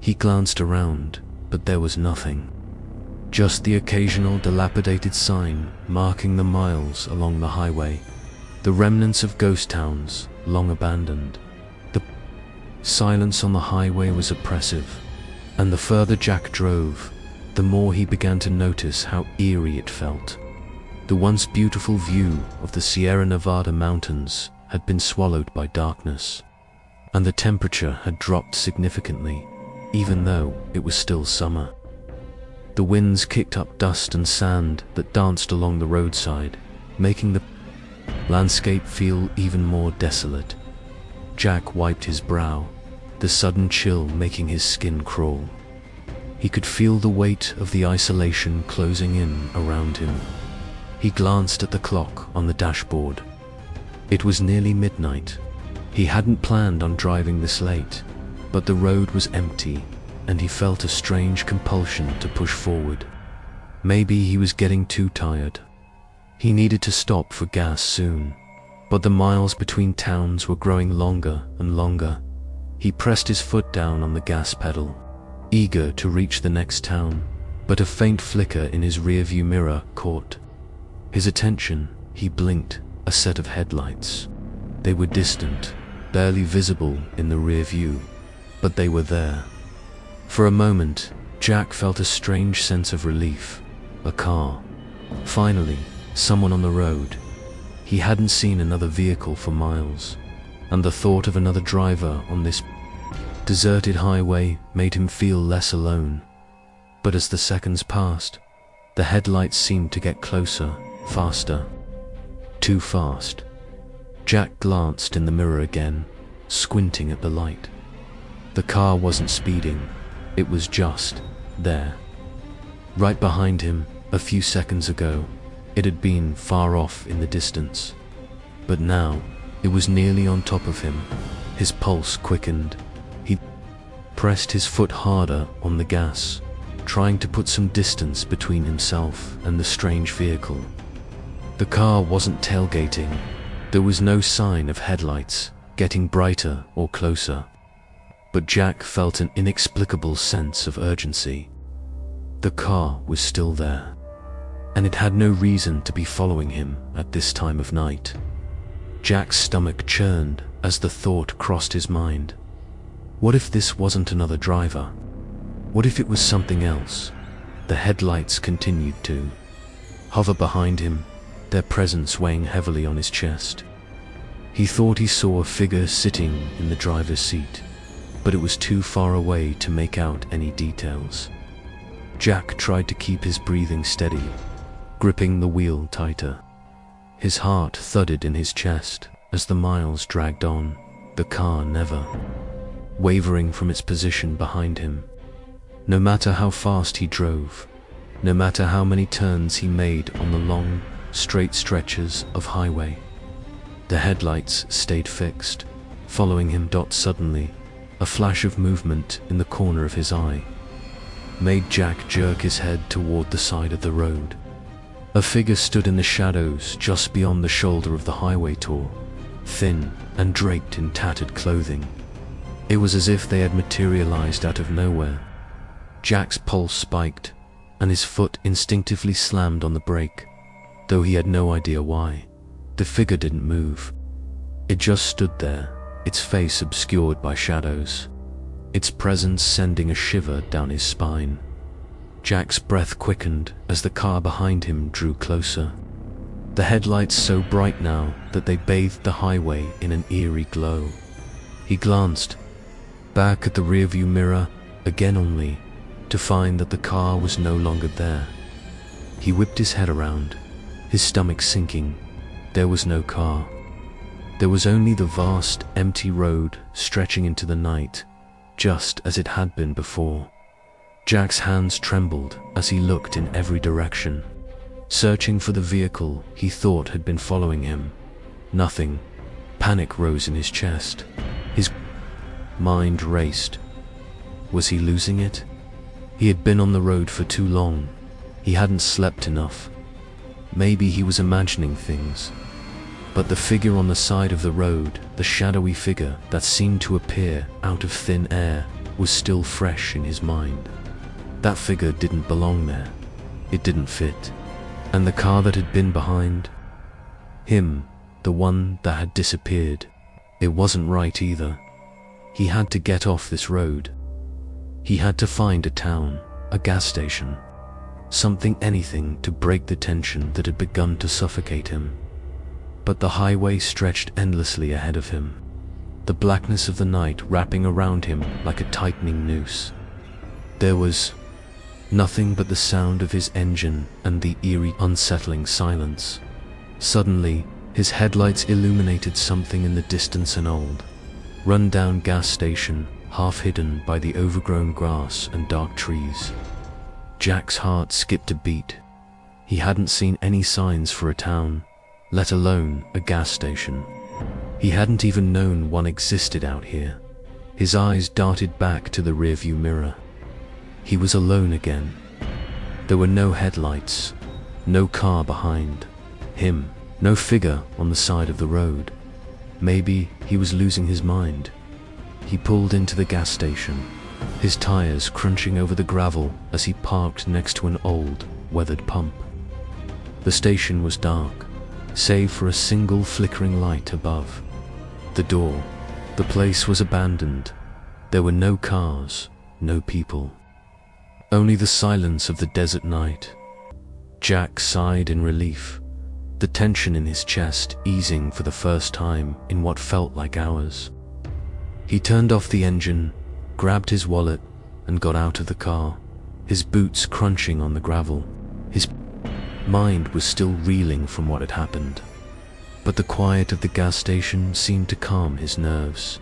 He glanced around, but there was nothing. Just the occasional dilapidated sign marking the miles along the highway, the remnants of ghost towns long abandoned. The silence on the highway was oppressive, and the further Jack drove, the more he began to notice how eerie it felt. The once beautiful view of the Sierra Nevada mountains had been swallowed by darkness, and the temperature had dropped significantly, even though it was still summer. The winds kicked up dust and sand that danced along the roadside, making the landscape feel even more desolate. Jack wiped his brow, the sudden chill making his skin crawl. He could feel the weight of the isolation closing in around him. He glanced at the clock on the dashboard. It was nearly midnight. He hadn't planned on driving this late, but the road was empty, and he felt a strange compulsion to push forward. Maybe he was getting too tired. He needed to stop for gas soon, but the miles between towns were growing longer and longer. He pressed his foot down on the gas pedal, eager to reach the next town, but a faint flicker in his rearview mirror caught his attention. He blinked. A set of headlights. They were distant, barely visible in the rear view, but they were there. For a moment, Jack felt a strange sense of relief. A car. Finally, someone on the road. He hadn't seen another vehicle for miles, and the thought of another driver on this deserted highway made him feel less alone. But as the seconds passed, the headlights seemed to get closer, faster. Too fast. Jack glanced in the mirror again, squinting at the light. The car wasn't speeding, it was just there. Right behind him, a few seconds ago, it had been far off in the distance. But now, it was nearly on top of him. His pulse quickened. He pressed his foot harder on the gas, trying to put some distance between himself and the strange vehicle. The car wasn't tailgating. There was no sign of headlights getting brighter or closer. But Jack felt an inexplicable sense of urgency. The car was still there, and it had no reason to be following him at this time of night. Jack's stomach churned as the thought crossed his mind. What if this wasn't another driver? What if it was something else? The headlights continued to hover behind him, their presence weighing heavily on his chest. He thought he saw a figure sitting in the driver's seat, but it was too far away to make out any details. Jack tried to keep his breathing steady, gripping the wheel tighter. His heart thudded in his chest as the miles dragged on, the car never wavering from its position behind him. No matter how fast he drove, no matter how many turns he made on the long, straight stretches of highway, the headlights stayed fixed, following him. Suddenly, a flash of movement in the corner of his eye made Jack jerk his head toward the side of the road. A figure stood in the shadows just beyond the shoulder of the highway tour, thin and draped in tattered clothing. It was as if they had materialized out of nowhere. Jack's pulse spiked, and his foot instinctively slammed on the brake, though he had no idea why. The figure didn't move. It just stood there, its face obscured by shadows, its presence sending a shiver down his spine. Jack's breath quickened as the car behind him drew closer. the headlights so bright now that they bathed the highway in an eerie glow. He glanced back at the rearview mirror again, only to find that the car was no longer there. He whipped his head around, his stomach sinking. There was no car. There was only the vast, empty road stretching into the night, just as it had been before. Jack's hands trembled as he looked in every direction, searching for the vehicle he thought had been following him. Nothing. Panic rose in his chest. His mind raced. Was he losing it? He had been on the road for too long. He hadn't slept enough. Maybe he was imagining things. But the figure on the side of the road, the shadowy figure that seemed to appear out of thin air, was still fresh in his mind. That figure didn't belong there. It didn't fit. And the car that had been behind him, the one that had disappeared, it wasn't right either. He had to get off this road. He had to find a town, a gas station, something, anything to break the tension that had begun to suffocate him. But the highway stretched endlessly ahead of him, the blackness of the night wrapping around him like a tightening noose. There was nothing but the sound of his engine and the eerie, unsettling silence. Suddenly, his headlights illuminated something in the distance, an old, run-down gas station, half hidden by the overgrown grass and dark trees. Jack's heart skipped a beat. He hadn't seen any signs for a town, let alone a gas station. He hadn't even known one existed out here. His eyes darted back to the rearview mirror. He was alone again. There were no headlights, no car behind him, no figure on the side of the road. Maybe he was losing his mind. He pulled into the gas station, his tires crunching over the gravel as he parked next to an old, weathered pump. The station was dark, save for a single flickering light above the door. The place was abandoned. There were no cars, no people. Only the silence of the desert night. Jack sighed in relief, the tension in his chest easing for the first time in what felt like hours. He turned off the engine, grabbed his wallet, and got out of the car, his boots crunching on the gravel. His mind was still reeling from what had happened, but the quiet of the gas station seemed to calm his nerves.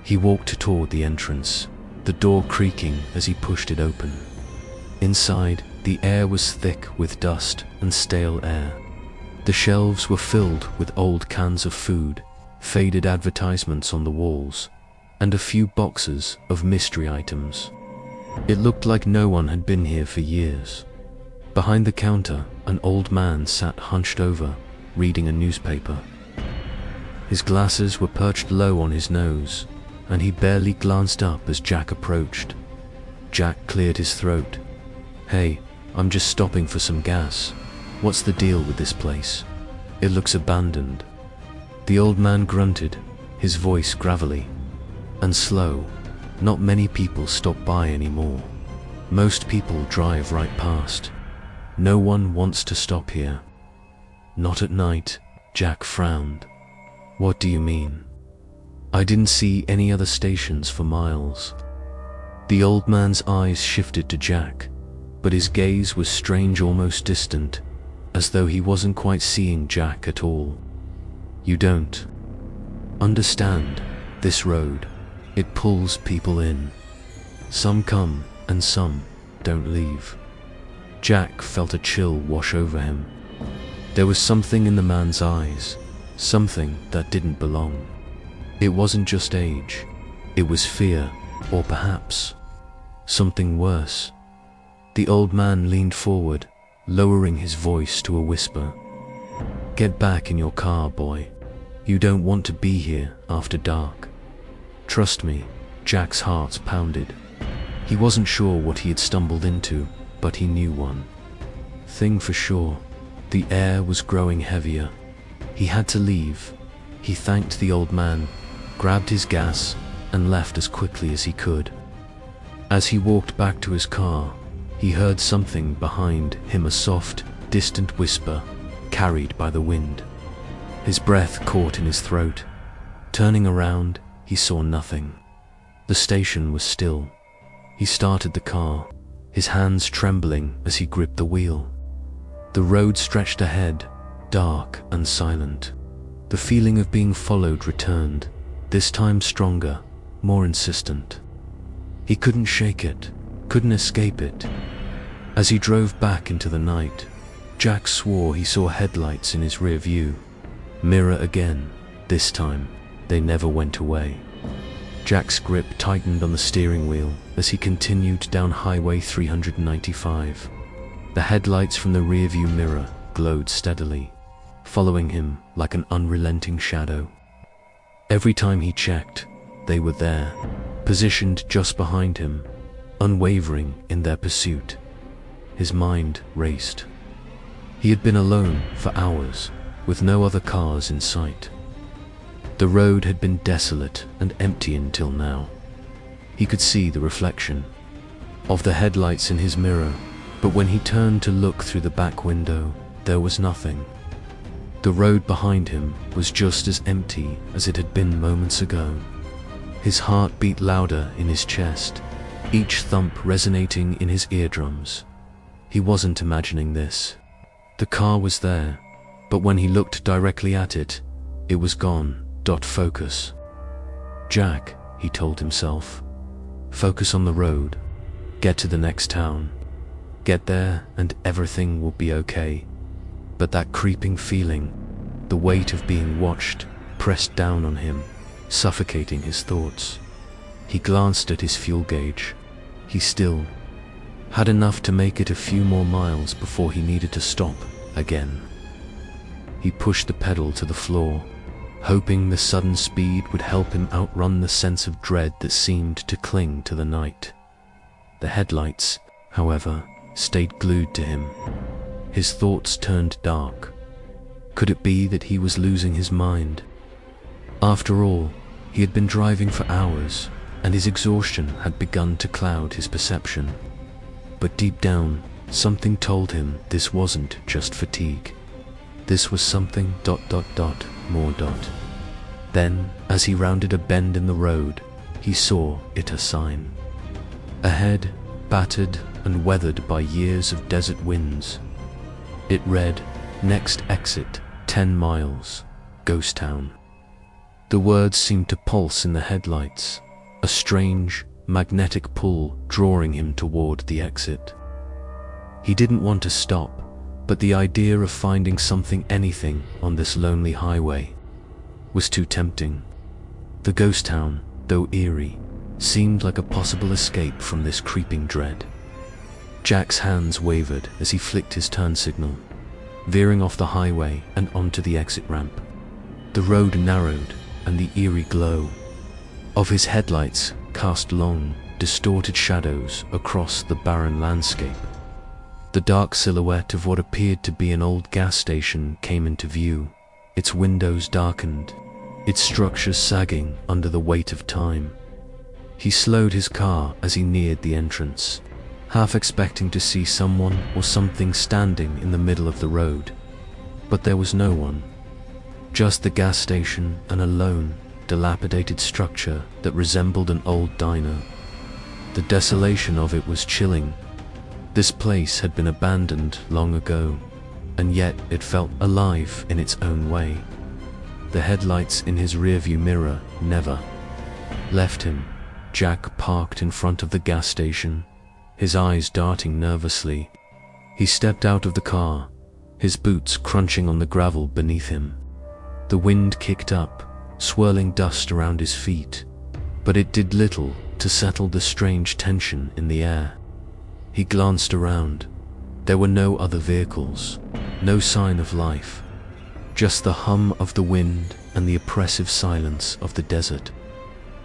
He walked toward the entrance, the door creaking as he pushed it open. Inside, the air was thick with dust and stale air. The shelves were filled with old cans of food, faded advertisements on the walls, and a few boxes of mystery items. It looked like no one had been here for years. Behind the counter, an old man sat hunched over, reading a newspaper. His glasses were perched low on his nose, and he barely glanced up as Jack approached. Jack cleared his throat. "Hey, I'm just stopping for some gas. What's the deal with this place? It looks abandoned." The old man grunted, his voice gravelly and slow. "Not many people stop by anymore. Most people drive right past. No one wants to stop here." "Not at night," Jack frowned. "What do you mean?" "I didn't see any other stations for miles." The old man's eyes shifted to Jack, but his gaze was strange, almost distant, as though he wasn't quite seeing Jack at all. "You don't understand this road. It pulls people in. Some come and some don't leave." Jack felt a chill wash over him. There was something in the man's eyes, something that didn't belong. It wasn't just age, it was fear, or perhaps something worse. The old man leaned forward, lowering his voice to a whisper. "Get back in your car, boy. You don't want to be here after dark. Trust me." Jack's heart pounded. He wasn't sure what he had stumbled into, but he knew one thing for sure. The air was growing heavier. He had to leave. He thanked the old man, grabbed his gas, and left as quickly as he could. As he walked back to his car, he heard something behind him, a soft, distant whisper. carried by the wind. His breath caught in his throat. Turning around, he saw nothing. The station was still. He started the car, his hands trembling as he gripped the wheel. The road stretched ahead, dark and silent. The feeling of being followed returned, this time stronger, more insistent. He couldn't shake it, couldn't escape it. As he drove back into the night, Jack swore he saw headlights in his rear view. Mirror again, this time. They never went away. Jack's grip tightened on the steering wheel as he continued down Highway 395. The headlights from the rearview mirror glowed steadily, following him like an unrelenting shadow. Every time he checked, they were there, positioned just behind him, unwavering in their pursuit. His mind raced. He had been alone for hours, with no other cars in sight. The road had been desolate and empty until now. He could see the reflection of the headlights in his mirror, but when he turned to look through the back window, there was nothing. The road behind him was just as empty as it had been moments ago. His heart beat louder in his chest, each thump resonating in his eardrums. He wasn't imagining this. The car was there, but when he looked directly at it, it was gone. Focus. Jack, he told himself. Focus on the road. Get to the next town. Get there and everything will be okay. But that creeping feeling, the weight of being watched, pressed down on him, suffocating his thoughts. He glanced at his fuel gauge. He still had enough to make it a few more miles before he needed to stop again. He pushed the pedal to the floor, hoping the sudden speed would help him outrun the sense of dread that seemed to cling to the night. The headlights, however, stayed glued to him. His thoughts turned dark. Could it be that he was losing his mind? After all, he had been driving for hours, and his exhaustion had begun to cloud his perception. But deep down, something told him this wasn't just fatigue. This was something ... more. Then, as he rounded a bend in the road, he saw it a sign. Ahead, battered and weathered by years of desert winds. It read, "Next exit, 10 miles, Ghost Town." The words seemed to pulse in the headlights, a strange, magnetic pull drawing him toward the exit. He didn't want to stop, but the idea of finding something, anything, on this lonely highway was too tempting. The ghost town, though eerie, seemed like a possible escape from this creeping dread. Jack's hands wavered as he flicked his turn signal, veering off the highway and onto the exit ramp. The road narrowed, and the eerie glow of his headlights cast long, distorted shadows across the barren landscape. The dark silhouette of what appeared to be an old gas station came into view, its windows darkened, its structures sagging under the weight of time. He slowed his car as he neared the entrance, half expecting to see someone or something standing in the middle of the road. But there was no one, just the gas station and a lone, dilapidated structure that resembled an old diner. The desolation of it was chilling. This place had been abandoned long ago, and yet it felt alive in its own way. The headlights in his rearview mirror never left him. Jack parked in front of the gas station, his eyes darting nervously. He stepped out of the car, his boots crunching on the gravel beneath him. The wind kicked up, swirling dust around his feet, but it did little to settle the strange tension in the air. He glanced around. There were no other vehicles, no sign of life, just the hum of the wind and the oppressive silence of the desert.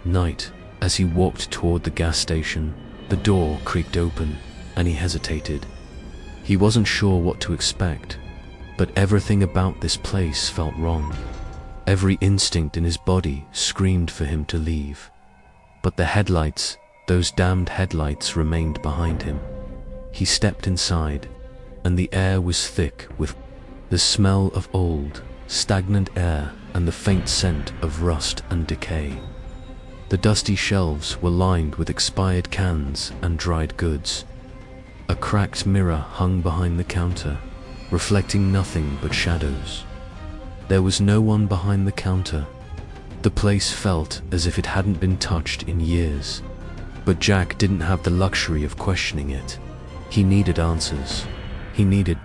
Night. As he walked toward the gas station, the door creaked open, and he hesitated. He wasn't sure what to expect, but everything about this place felt wrong. Every instinct in his body screamed for him to leave. But the headlights, those damned headlights, remained behind him. He stepped inside, and the air was thick with... The The smell of old, stagnant air and the faint scent of rust and decay. The dusty shelves were lined with expired cans and dried goods. A cracked mirror hung behind the counter, reflecting nothing but shadows. There was no one behind the counter. The place felt as if it hadn't been touched in years. But Jack didn't have the luxury of questioning it. He needed answers. He needed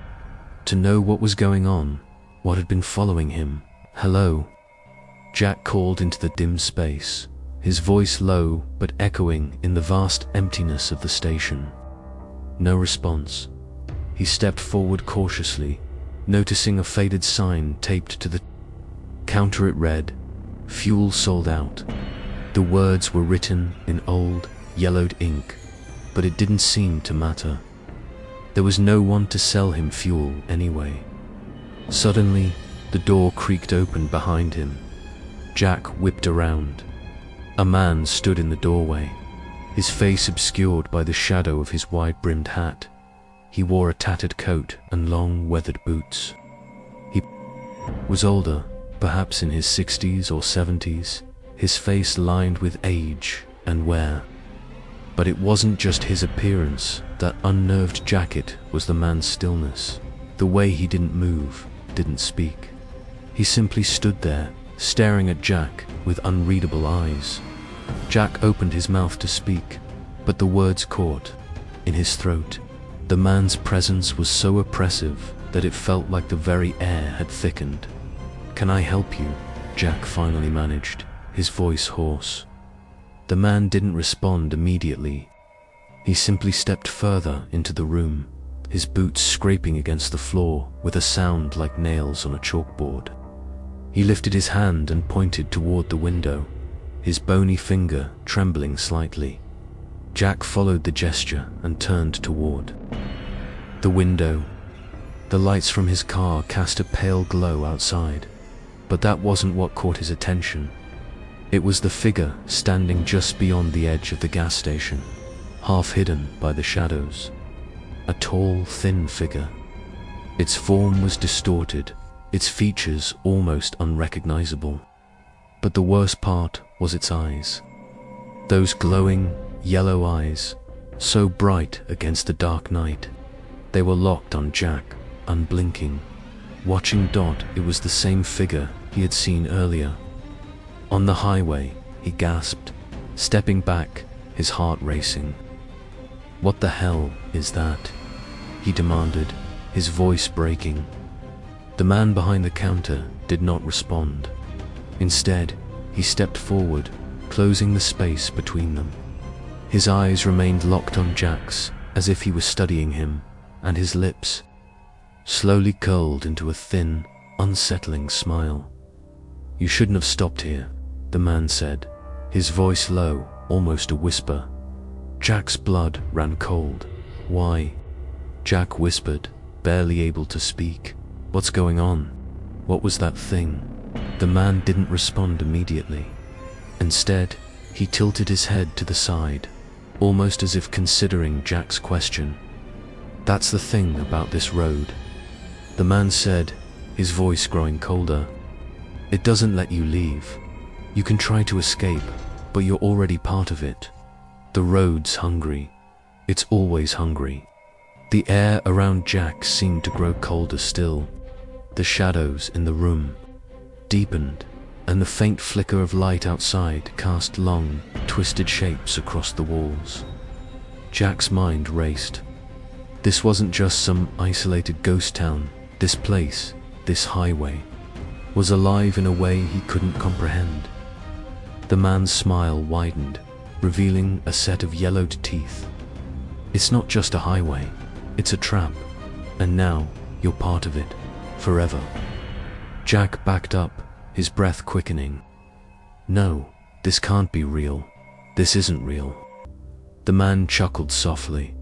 to know what was going on, what had been following him. "Hello?" Jack called into the dim space, his voice low but echoing in the vast emptiness of the station. No response. He stepped forward cautiously, noticing a faded sign taped to the counter. It read, "Fuel sold out." The words were written in old, yellowed ink, but it didn't seem to matter. There was no one to sell him fuel anyway. Suddenly, the door creaked open behind him. Jack whipped around. A man stood in the doorway, his face obscured by the shadow of his wide-brimmed hat. He wore a tattered coat and long, weathered boots. He was older, perhaps in his 60s or 70s, his face lined with age and wear. But it wasn't just his appearance that unnerved Jack. It was the man's stillness, the way he didn't move, didn't speak. He simply stood there, staring at Jack with unreadable eyes. Jack opened his mouth to speak, but the words caught in his throat. The man's presence was so oppressive that it felt like the very air had thickened. "Can I help you?" Jack finally managed, his voice hoarse. The man didn't respond immediately. He simply stepped further into the room, his boots scraping against the floor with a sound like nails on a chalkboard. He lifted his hand and pointed toward the window, his bony finger trembling slightly. Jack followed the gesture and turned toward the window. The lights from his car cast a pale glow outside, but that wasn't what caught his attention. It was the figure standing just beyond the edge of the gas station, half hidden by the shadows. A tall, thin figure. Its form was distorted, its features almost unrecognizable. But the worst part was its eyes. Those glowing, yellow eyes, so bright against the dark night. They were locked on Jack, unblinking. Watching Dot, it was the same figure he had seen earlier. On the highway, he gasped, stepping back, his heart racing. "What the hell is that?" he demanded, his voice breaking. The man behind the counter did not respond. Instead, he stepped forward, closing the space between them. His eyes remained locked on Jack's, as if he was studying him, and his lips slowly curled into a thin, unsettling smile. "You shouldn't have stopped here," the man said, his voice low, almost a whisper. Jack's blood ran cold. "Why?" Jack whispered, barely able to speak. "What's going on? What was that thing?" The man didn't respond immediately. Instead, he tilted his head to the side, almost as if considering Jack's question. "That's the thing about this road," the man said, his voice growing colder. "It doesn't let you leave. You can try to escape, but you're already part of it. The road's hungry. It's always hungry." The air around Jack seemed to grow colder still. The shadows in the room deepened, and the faint flicker of light outside cast long, twisted shapes across the walls. Jack's mind raced. This wasn't just some isolated ghost town. This place, this highway, was alive in a way he couldn't comprehend. The man's smile widened, revealing a set of yellowed teeth. "It's not just a highway, it's a trap, and now you're part of it, forever." Jack backed up, his breath quickening. "No, this can't be real. This isn't real." The man chuckled softly.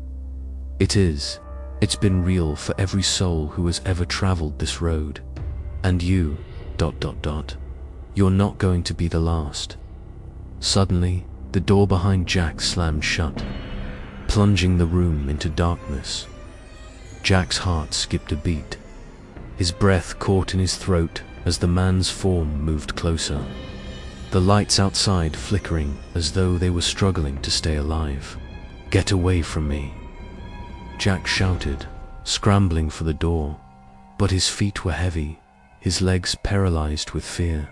"It is. It's been real for every soul who has ever traveled this road. And you, ... you're not going to be the last." Suddenly, the door behind Jack slammed shut, plunging the room into darkness. Jack's heart skipped a beat. his breath caught in his throat as the man's form moved closer. The lights outside flickering as though they were struggling to stay alive. "Get away from me," Jack shouted, scrambling for the door, but his feet were heavy, his legs paralyzed with fear.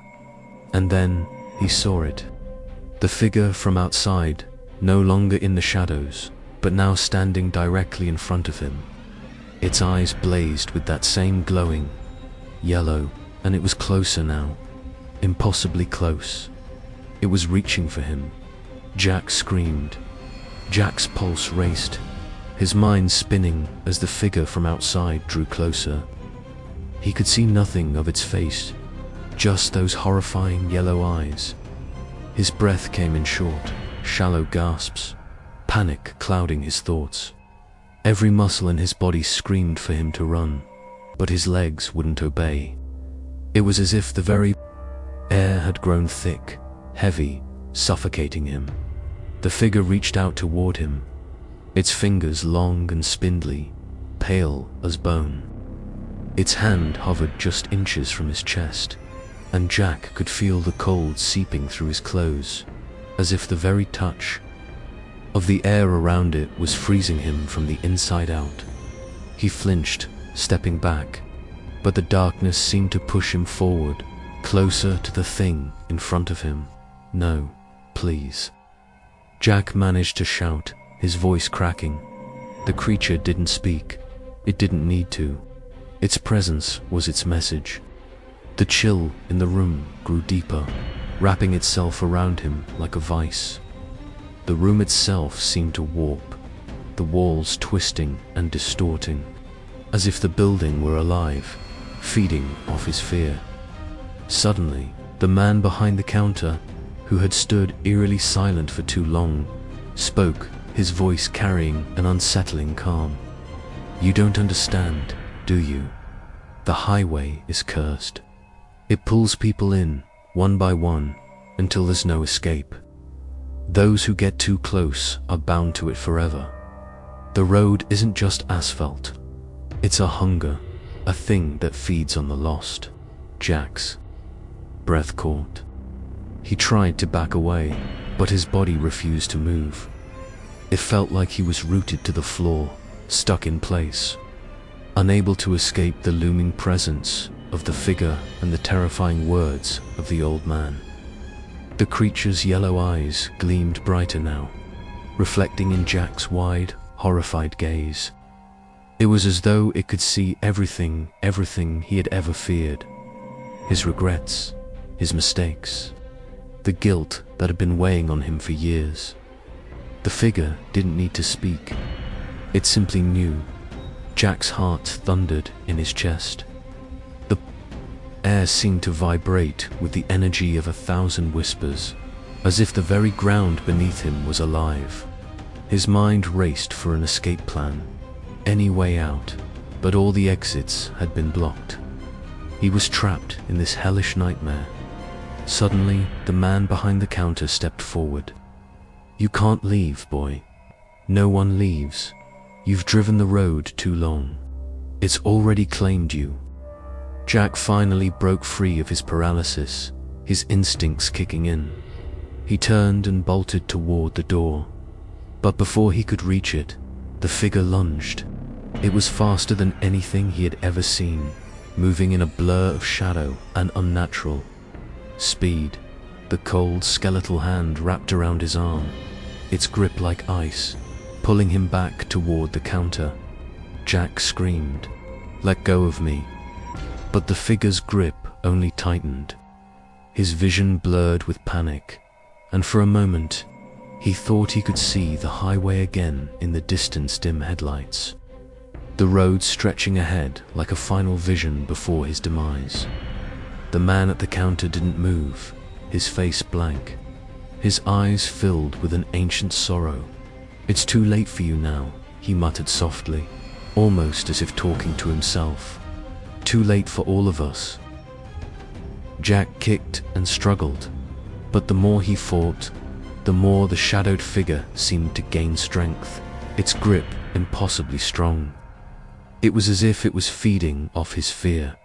And then he saw it. The figure from outside, no longer in the shadows, but now standing directly in front of him. Its eyes blazed with that same glowing yellow, and it was closer now. Impossibly close. It was reaching for him. Jack screamed. Jack's pulse raced, his mind spinning as the figure from outside drew closer. He could see nothing of its face, just those horrifying yellow eyes. His breath came in short, shallow gasps, panic clouding his thoughts. Every muscle in his body screamed for him to run, but his legs wouldn't obey. It was as if the very air had grown thick, heavy, suffocating him. The figure reached out toward him, its fingers long and spindly, pale as bone. Its hand hovered just inches from his chest, and Jack could feel the cold seeping through his clothes, as if the very touch of the air around it was freezing him from the inside out. He flinched, stepping back, but the darkness seemed to push him forward, closer to the thing in front of him. "No, please." Jack managed to shout, his voice cracking. The creature didn't speak. It didn't need to. Its presence was its message. The chill in the room grew deeper, wrapping itself around him like a vice. The room itself seemed to warp, the walls twisting and distorting, as if the building were alive, feeding off his fear. Suddenly, the man behind the counter, who had stood eerily silent for too long, spoke, his voice carrying an unsettling calm. "You don't understand, do you? The highway is cursed. It pulls people in, one by one, until there's no escape. Those who get too close are bound to it forever. The road isn't just asphalt. It's a hunger, a thing that feeds on the lost." Jack's breath caught. He tried to back away, but his body refused to move. It felt like he was rooted to the floor, stuck in place, unable to escape the looming presence of the figure and the terrifying words of the old man. The creature's yellow eyes gleamed brighter now, reflecting in Jack's wide, horrified gaze. It was as though it could see everything he had ever feared. His regrets, his mistakes, the guilt that had been weighing on him for years. The figure didn't need to speak. It simply knew. Jack's heart thundered in his chest. The air seemed to vibrate with the energy of 1,000 whispers, as if the very ground beneath him was alive. His mind raced for an escape plan, any way out, but all the exits had been blocked. He was trapped in this hellish nightmare. Suddenly, the man behind the counter stepped forward. "You can't leave, boy. No one leaves. You've driven the road too long. It's already claimed you." Jack finally broke free of his paralysis, his instincts kicking in. He turned and bolted toward the door. But before he could reach it, the figure lunged. It was faster than anything he had ever seen, moving in a blur of shadow and unnatural speed. The cold skeletal hand wrapped around his arm, its grip like ice, pulling him back toward the counter. Jack screamed, "Let go of me." But the figure's grip only tightened. His vision blurred with panic, and for a moment, he thought he could see the highway again in the distance dim headlights. The road stretching ahead like a final vision before his demise. The man at the counter didn't move, his face blank, his eyes filled with an ancient sorrow. "It's too late for you now," he muttered softly, almost as if talking to himself. "Too late for all of us." Jack kicked and struggled, but the more he fought, the more the shadowed figure seemed to gain strength, its grip impossibly strong. It was as if it was feeding off his fear,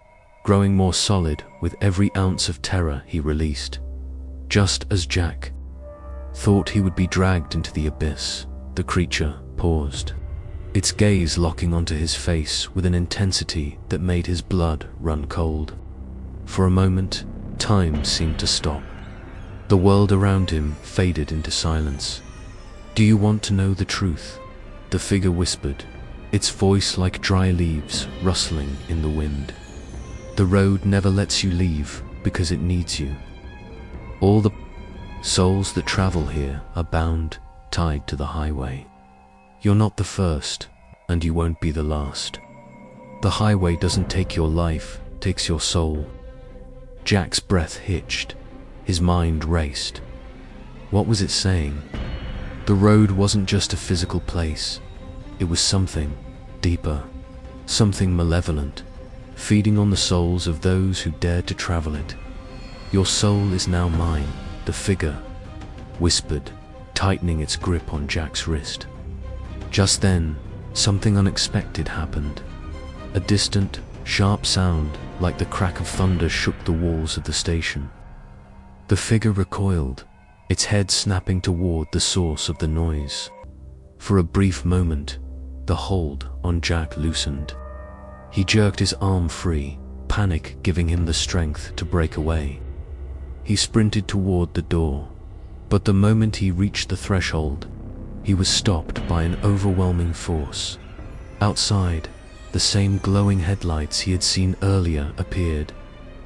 growing more solid with every ounce of terror he released. Just as Jack thought he would be dragged into the abyss, the creature paused, its gaze locking onto his face with an intensity that made his blood run cold. For a moment, time seemed to stop. The world around him faded into silence. "Do you want to know the truth?" the figure whispered, its voice like dry leaves rustling in the wind. "The road never lets you leave because it needs you. All the souls that travel here are bound, tied to the highway. You're not the first, and you won't be the last. The highway doesn't take your life, takes your soul." Jack's breath hitched, his mind raced. What was it saying? The road wasn't just a physical place. It was something deeper, something malevolent, feeding on the souls of those who dared to travel it. "Your soul is now mine," the figure whispered, tightening its grip on Jack's wrist. Just then, something unexpected happened. A distant, sharp sound like the crack of thunder shook the walls of the station. The figure recoiled, its head snapping toward the source of the noise. For a brief moment, the hold on Jack loosened. He jerked his arm free, panic giving him the strength to break away. He sprinted toward the door, but the moment he reached the threshold, he was stopped by an overwhelming force. Outside, the same glowing headlights he had seen earlier appeared,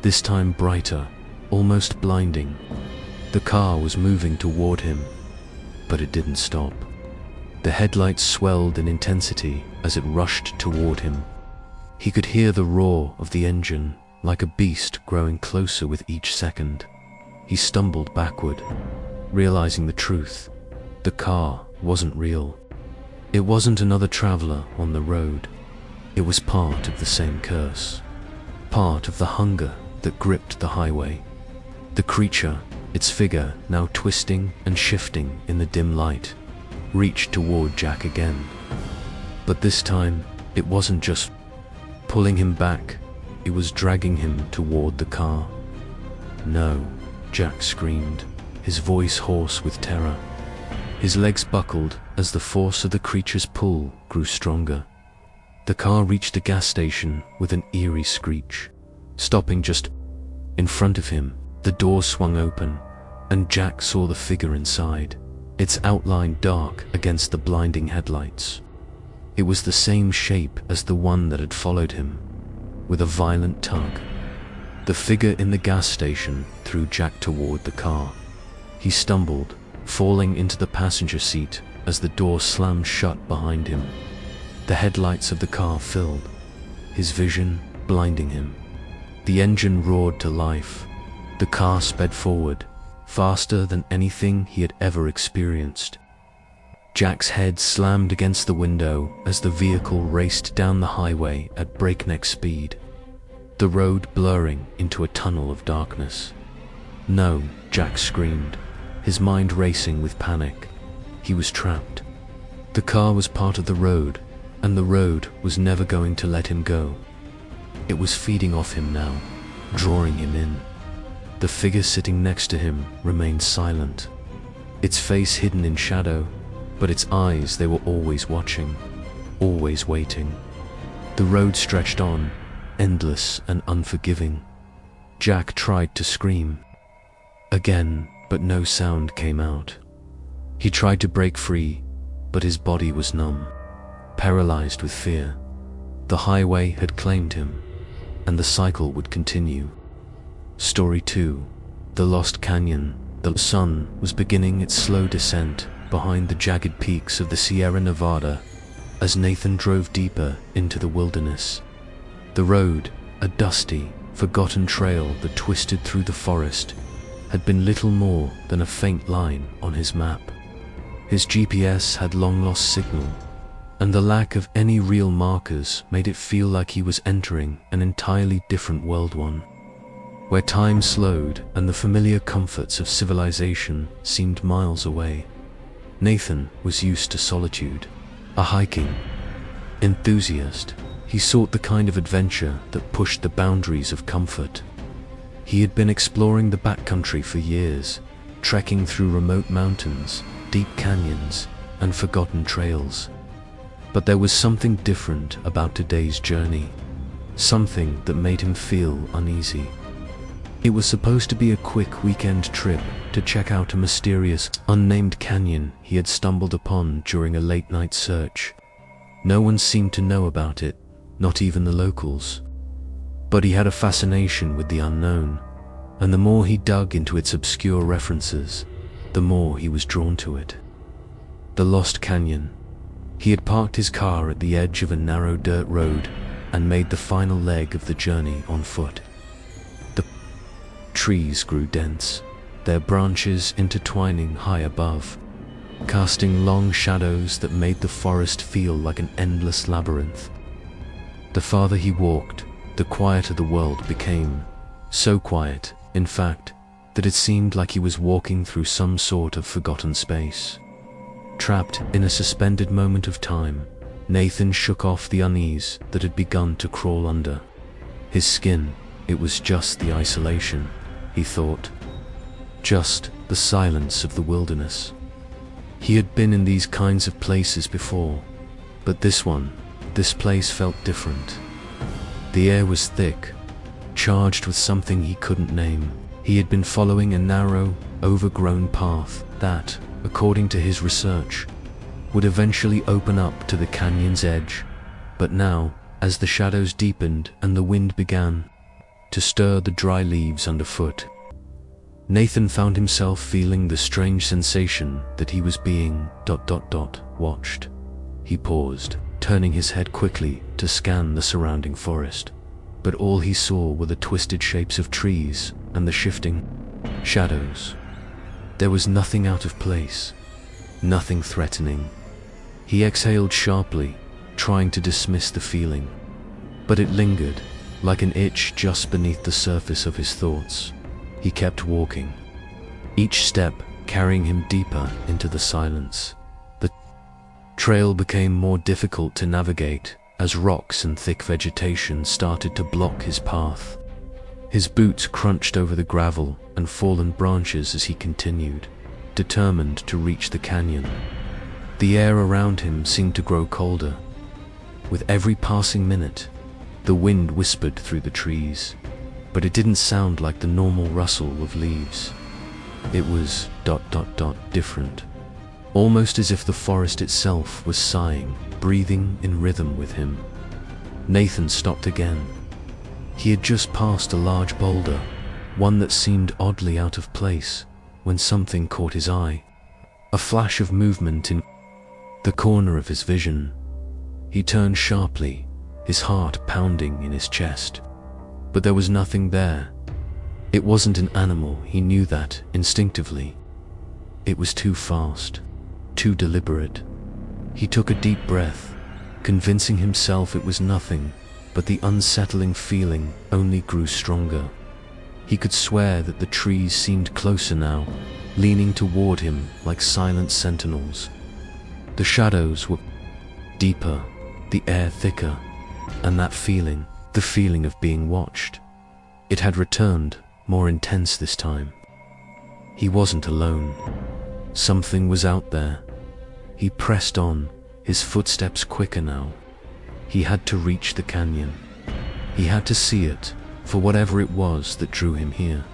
this time brighter, almost blinding. The car was moving toward him, but it didn't stop. The headlights swelled in intensity as it rushed toward him. He could hear the roar of the engine, like a beast growing closer with each second. He stumbled backward, realizing the truth. The car wasn't real. It wasn't another traveler on the road. It was part of the same curse, part of the hunger that gripped the highway. The creature, its figure now twisting and shifting in the dim light, reached toward Jack again. But this time, it wasn't just pulling him back, it was dragging him toward the car. "No," Jack screamed, his voice hoarse with terror. His legs buckled as the force of the creature's pull grew stronger. The car reached the gas station with an eerie screech. Stopping just in front of him, the door swung open, and Jack saw the figure inside, its outline dark against the blinding headlights. It was the same shape as the one that had followed him. With a violent tug, the figure in the gas station threw Jack toward the car. He stumbled, falling into the passenger seat as the door slammed shut behind him. The headlights of the car filled, his vision blinding him. The engine roared to life. The car sped forward, faster than anything he had ever experienced. Jack's head slammed against the window as the vehicle raced down the highway at breakneck speed, the road blurring into a tunnel of darkness. "No," Jack screamed, his mind racing with panic. He was trapped. The car was part of the road, and the road was never going to let him go. It was feeding off him now, drawing him in. The figure sitting next to him remained silent, its face hidden in shadow, but its eyes, they were always watching, always waiting. The road stretched on, endless and unforgiving. Jack tried to scream again, but no sound came out. He tried to break free, but his body was numb, paralyzed with fear. The highway had claimed him, and the cycle would continue. Story 2. The Lost Canyon. The sun was beginning its slow descent behind the jagged peaks of the Sierra Nevada as Nathan drove deeper into the wilderness. The road, a dusty, forgotten trail that twisted through the forest, had been little more than a faint line on his map. His GPS had long lost signal, and the lack of any real markers made it feel like he was entering an entirely different world, one where time slowed and the familiar comforts of civilization seemed miles away. Nathan was used to solitude, a hiking enthusiast, He sought the kind of adventure that pushed the boundaries of comfort. He had been exploring the backcountry for years, trekking through remote mountains, deep canyons, and forgotten trails. But there was something different about today's journey, something that made him feel uneasy. It was supposed to be a quick weekend trip to check out a mysterious, unnamed canyon he had stumbled upon during a late-night search. No one seemed to know about it, not even the locals. But he had a fascination with the unknown, and the more he dug into its obscure references, the more he was drawn to it. The Lost Canyon. He had parked his car at the edge of a narrow dirt road and made the final leg of the journey on foot. The trees grew dense, their branches intertwining high above, casting long shadows that made the forest feel like an endless labyrinth. The farther he walked, the quieter the world became, so quiet, in fact, that it seemed like he was walking through some sort of forgotten space. Trapped in a suspended moment of time, Nathan shook off the unease that had begun to crawl under his skin. It was just the isolation, he thought. Just the silence of the wilderness. He had been in these kinds of places before, but this place felt different. The air was thick, charged with something he couldn't name. He had been following a narrow, overgrown path that, according to his research, would eventually open up to the canyon's edge. But now, as the shadows deepened and the wind began to stir the dry leaves underfoot, Nathan found himself feeling the strange sensation that he was being ... watched. He paused, turning his head quickly to scan the surrounding forest, but all he saw were the twisted shapes of trees and the shifting shadows. There was nothing out of place, nothing threatening. He exhaled sharply, trying to dismiss the feeling, but it lingered, like an itch just beneath the surface of his thoughts. He kept walking, each step carrying him deeper into the silence. The trail became more difficult to navigate as rocks and thick vegetation started to block his path. His boots crunched over the gravel and fallen branches as he continued, determined to reach the canyon. The air around him seemed to grow colder. With every passing minute, the wind whispered through the trees, but it didn't sound like the normal rustle of leaves. It was ... different. Almost as if the forest itself was sighing, breathing in rhythm with him. Nathan stopped again. He had just passed a large boulder, one that seemed oddly out of place, when something caught his eye. A flash of movement in the corner of his vision. He turned sharply, his heart pounding in his chest. But there was nothing there. It wasn't an animal, he knew that instinctively. It was too fast, too deliberate. He took a deep breath, convincing himself it was nothing, but the unsettling feeling only grew stronger. He could swear that the trees seemed closer now, leaning toward him like silent sentinels. The shadows were deeper, the air thicker, and that feeling, the feeling of being watched, it had returned, more intense this time. He wasn't alone. Something was out there. He pressed on, his footsteps quicker now. He had to reach the canyon. He had to see it, for whatever it was that drew him here.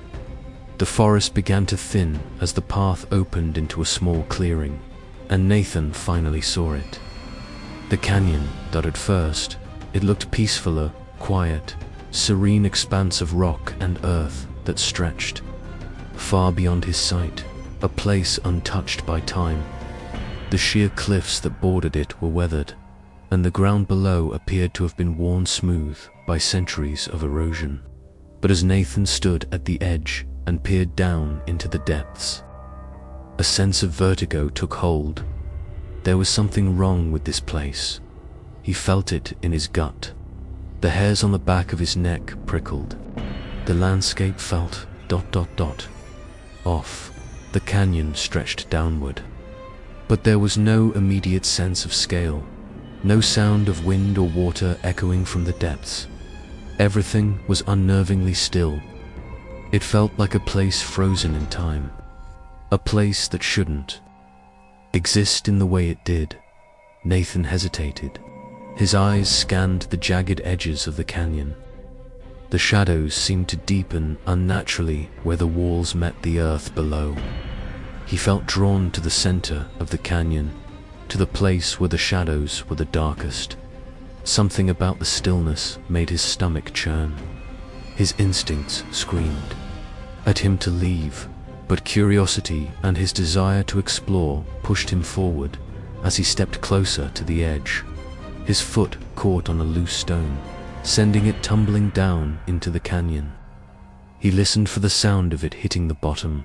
The forest began to thin as the path opened into a small clearing, and Nathan finally saw it. The canyon, that at first, it looked peacefuller, quiet, serene expanse of rock and earth that stretched far beyond his sight, a place untouched by time. The sheer cliffs that bordered it were weathered, and the ground below appeared to have been worn smooth by centuries of erosion. But as Nathan stood at the edge and peered down into the depths, a sense of vertigo took hold. There was something wrong with this place. He felt it in his gut. The hairs on the back of his neck prickled. The landscape felt ... off. The canyon stretched downward. But there was no immediate sense of scale. No sound of wind or water echoing from the depths. Everything was unnervingly still. It felt like a place frozen in time. A place that shouldn't exist in the way it did. Nathan hesitated. His eyes scanned the jagged edges of the canyon. The shadows seemed to deepen unnaturally where the walls met the earth below. He felt drawn to the center of the canyon, to the place where the shadows were the darkest. Something about the stillness made his stomach churn. His instincts screamed at him to leave, but curiosity and his desire to explore pushed him forward as he stepped closer to the edge. His foot caught on a loose stone, sending it tumbling down into the canyon. He listened for the sound of it hitting the bottom,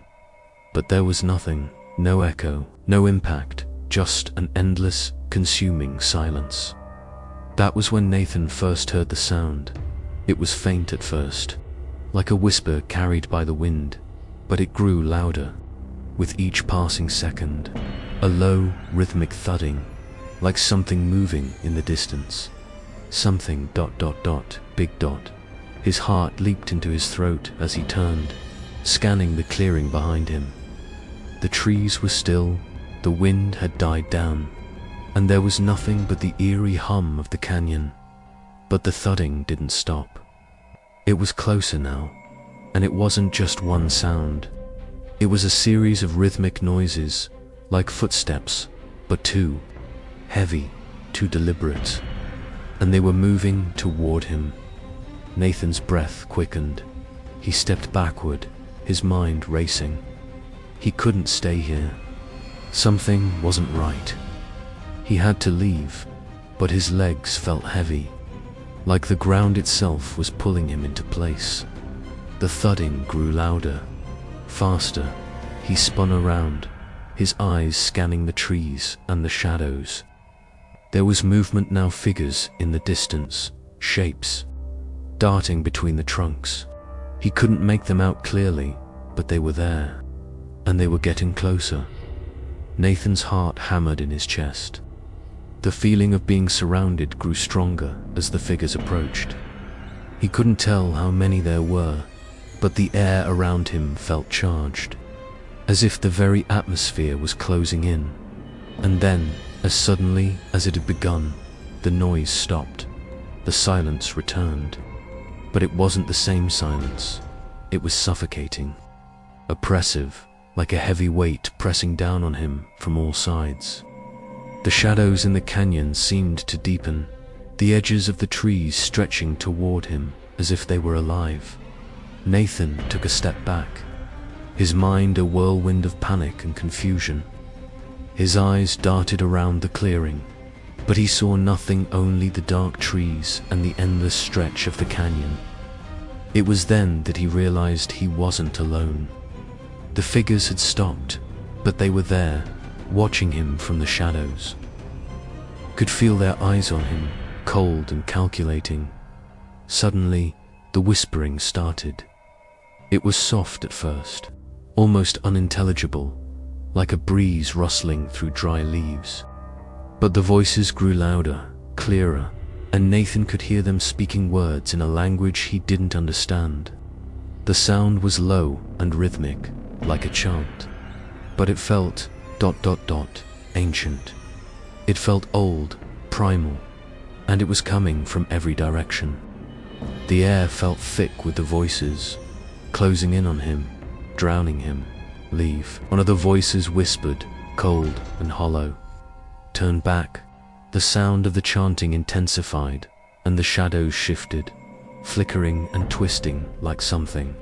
but there was nothing, no echo, no impact, just an endless, consuming silence. That was when Nathan first heard the sound. It was faint at first, like a whisper carried by the wind, but it grew louder with each passing second. A low, rhythmic thudding, like something moving in the distance. Something ... big dot. His heart leaped into his throat as he turned, scanning the clearing behind him. The trees were still, the wind had died down, and there was nothing but the eerie hum of the canyon. But the thudding didn't stop. It was closer now, and it wasn't just one sound. It was a series of rhythmic noises, like footsteps, but too heavy, too deliberate, and they were moving toward him. Nathan's breath quickened. He stepped backward, his mind racing. He couldn't stay here. Something wasn't right. He had to leave, but his legs felt heavy, like the ground itself was pulling him into place. The thudding grew louder, faster. He spun around, his eyes scanning the trees and the shadows. There was movement now, figures in the distance, shapes, darting between the trunks. He couldn't make them out clearly, but they were there, and they were getting closer. Nathan's heart hammered in his chest. The feeling of being surrounded grew stronger as the figures approached. He couldn't tell how many there were, but the air around him felt charged, as if the very atmosphere was closing in. And then, as suddenly as it had begun, the noise stopped. The silence returned. But it wasn't the same silence. It was suffocating, oppressive, like a heavy weight pressing down on him from all sides. The shadows in the canyon seemed to deepen, the edges of the trees stretching toward him as if they were alive. Nathan took a step back, his mind a whirlwind of panic and confusion. His eyes darted around the clearing, but he saw nothing, only the dark trees and the endless stretch of the canyon. It was then that he realized he wasn't alone. The figures had stopped, but they were there, watching him from the shadows. Could feel their eyes on him, cold and calculating. Suddenly, the whispering started. It was soft at first, almost unintelligible, like a breeze rustling through dry leaves. But the voices grew louder, clearer, and Nathan could hear them speaking words in a language he didn't understand. The sound was low and rhythmic, like a chant, but it felt ... ancient. It felt old, primal, and it was coming from every direction. The air felt thick with the voices, closing in on him, drowning him. Leave. One of the voices whispered, cold and hollow. Turn back. The sound of the chanting intensified, and the shadows shifted, flickering and twisting like something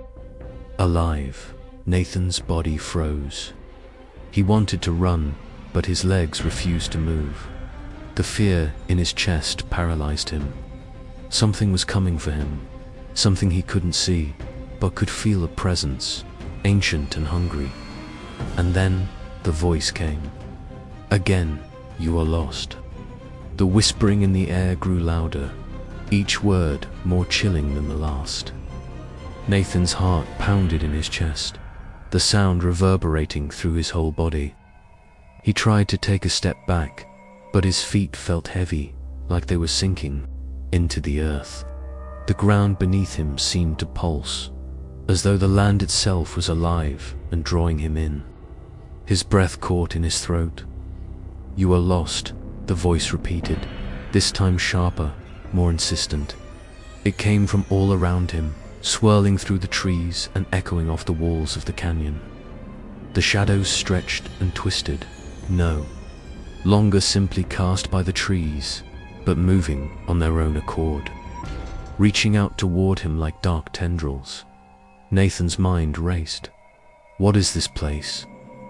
alive. Nathan's body froze. He wanted to run, but his legs refused to move. The fear in his chest paralyzed him. Something was coming for him, something he couldn't see, but could feel a presence, ancient and hungry. And then the voice came. Again, you are lost. The whispering in the air grew louder, each word more chilling than the last. Nathan's heart pounded in his chest, the sound reverberating through his whole body. He tried to take a step back, but his feet felt heavy, like they were sinking into the earth. The ground beneath him seemed to pulse, as though the land itself was alive and drawing him in. His breath caught in his throat. "You are lost," the voice repeated, this time sharper, more insistent. It came from all around him, swirling through the trees and echoing off the walls of the canyon. The shadows stretched and twisted, no longer simply cast by the trees, but moving on their own accord, reaching out toward him like dark tendrils. Nathan's mind raced. What is this place?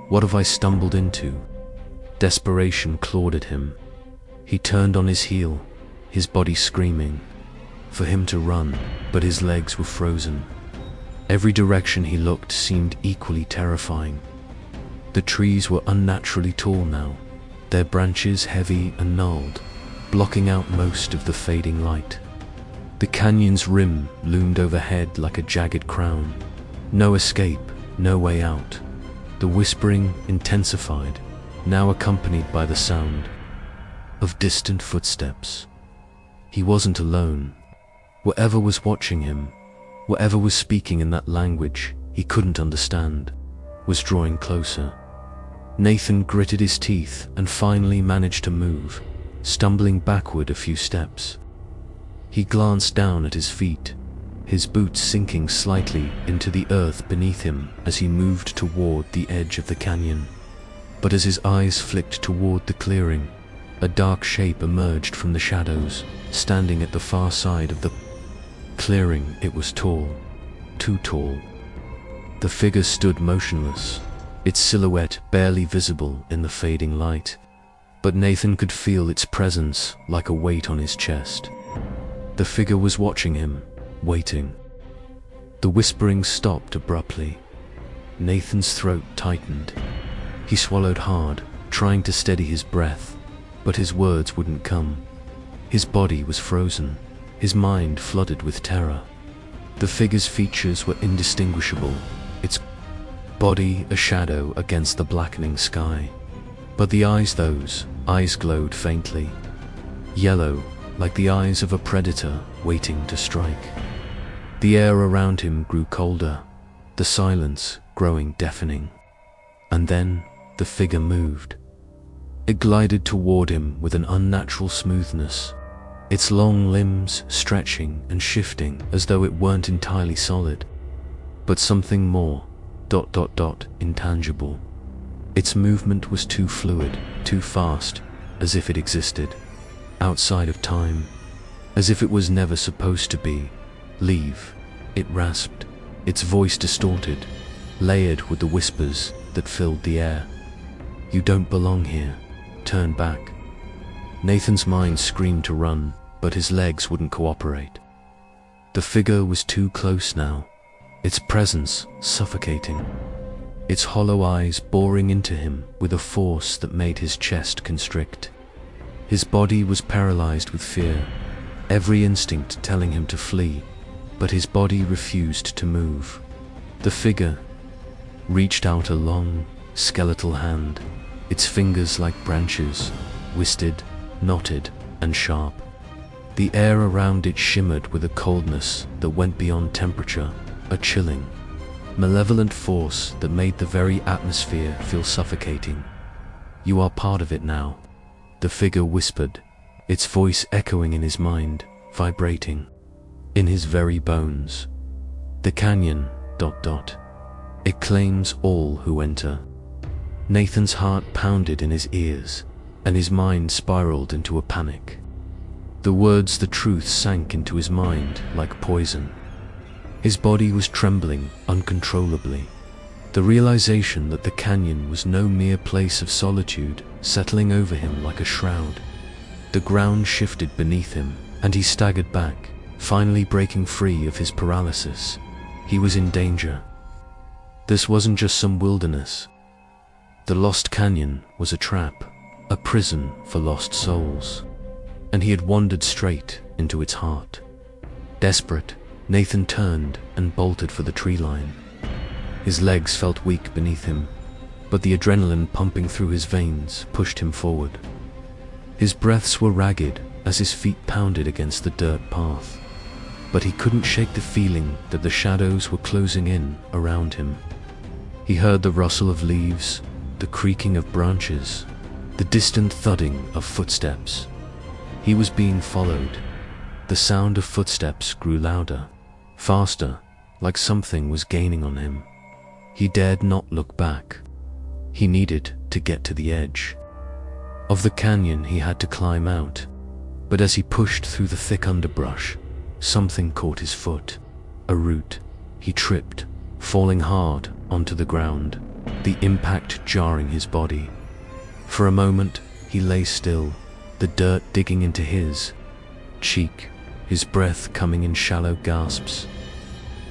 What have I stumbled into? Desperation clawed at him. He turned on his heel, his body screaming for him to run, but his legs were frozen. Every direction he looked seemed equally terrifying. The trees were unnaturally tall now, their branches heavy and gnarled, blocking out most of the fading light. The canyon's rim loomed overhead like a jagged crown. No escape, no way out. The whispering intensified, now accompanied by the sound of distant footsteps. He wasn't alone. Whatever was watching him, whatever was speaking in that language he couldn't understand, was drawing closer. Nathan gritted his teeth and finally managed to move, stumbling backward a few steps. He glanced down at his feet, his boots sinking slightly into the earth beneath him as he moved toward the edge of the canyon. But as his eyes flicked toward the clearing, a dark shape emerged from the shadows, standing at the far side of the clearing. It was tall, too tall. The figure stood motionless, its silhouette barely visible in the fading light, but Nathan could feel its presence like a weight on his chest. The figure was watching him, waiting. The whispering stopped abruptly. Nathan's throat tightened. He swallowed hard, trying to steady his breath, but his words wouldn't come. His body was frozen, his mind flooded with terror. The figure's features were indistinguishable, its body a shadow against the blackening sky. But the eyes, those eyes glowed faintly, yellow, like the eyes of a predator waiting to strike. The air around him grew colder, the silence growing deafening. And then the figure moved. It glided toward him with an unnatural smoothness, its long limbs stretching and shifting as though it weren't entirely solid, but something more, intangible. Its movement was too fluid, too fast, as if it existed outside of time, as if it was never supposed to be. "Leave," it rasped, its voice distorted, layered with the whispers that filled the air. "You don't belong here. Turn back." Nathan's mind screamed to run, but his legs wouldn't cooperate. The figure was too close now, its presence suffocating, its hollow eyes boring into him with a force that made his chest constrict. His body was paralyzed with fear, every instinct telling him to flee, but his body refused to move. The figure reached out a long, skeletal hand, its fingers like branches, twisted, knotted, and sharp. The air around it shimmered with a coldness that went beyond temperature, a chilling, malevolent force that made the very atmosphere feel suffocating. "You are part of it now," the figure whispered, its voice echoing in his mind, vibrating in his very bones. "The canyon, it claims all who enter." Nathan's heart pounded in his ears, and his mind spiraled into a panic. The words, the truth, sank into his mind like poison. His body was trembling uncontrollably, the realization that the canyon was no mere place of solitude settling over him like a shroud. The ground shifted beneath him, and he staggered back, finally breaking free of his paralysis. He was in danger. This wasn't just some wilderness. The Lost Canyon was a trap, a prison for lost souls, and he had wandered straight into its heart. Desperate, Nathan turned and bolted for the tree line. His legs felt weak beneath him, but the adrenaline pumping through his veins pushed him forward. His breaths were ragged, as his feet pounded against the dirt path. But he couldn't shake the feeling that the shadows were closing in around him. He heard the rustle of leaves, the creaking of branches, the distant thudding of footsteps. He was being followed. The sound of footsteps grew louder, faster, like something was gaining on him. He dared not look back. He needed to get to the edge of the canyon he had to climb out. But as he pushed through the thick underbrush, something caught his foot. A root. He tripped, falling hard onto the ground, the impact jarring his body. For a moment, he lay still, the dirt digging into his cheek, his breath coming in shallow gasps.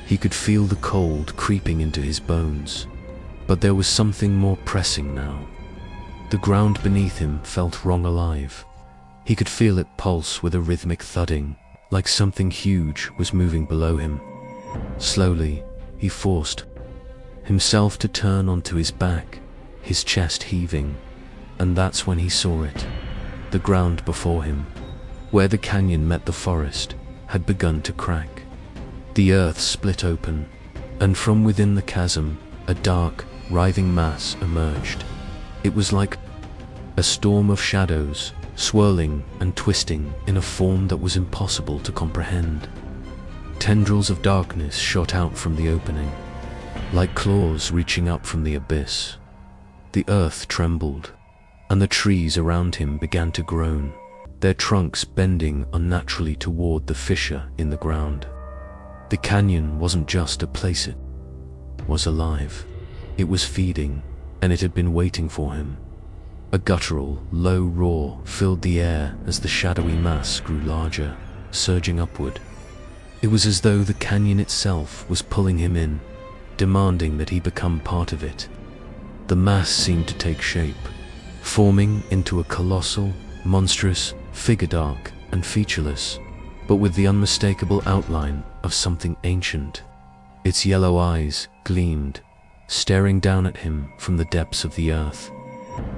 He could feel the cold creeping into his bones, but there was something more pressing now. The ground beneath him felt wrong alive. He could feel it pulse with a rhythmic thudding, like something huge was moving below him. Slowly, he forced himself to turn onto his back, his chest heaving, and that's when he saw it. The ground before him, where the canyon met the forest, had begun to crack. The earth split open, and from within the chasm, a dark, writhing mass emerged. It was like a storm of shadows, swirling and twisting in a form that was impossible to comprehend. Tendrils of darkness shot out from the opening, like claws reaching up from the abyss. The earth trembled, and the trees around him began to groan, their trunks bending unnaturally toward the fissure in the ground. The canyon wasn't just a place, it was alive. It was feeding, and it had been waiting for him. A guttural, low roar filled the air as the shadowy mass grew larger, surging upward. It was as though the canyon itself was pulling him in, demanding that he become part of it. The mass seemed to take shape, forming into a colossal, monstrous figure, dark and featureless, but with the unmistakable outline of something ancient. Its yellow eyes gleamed, staring down at him from the depths of the earth.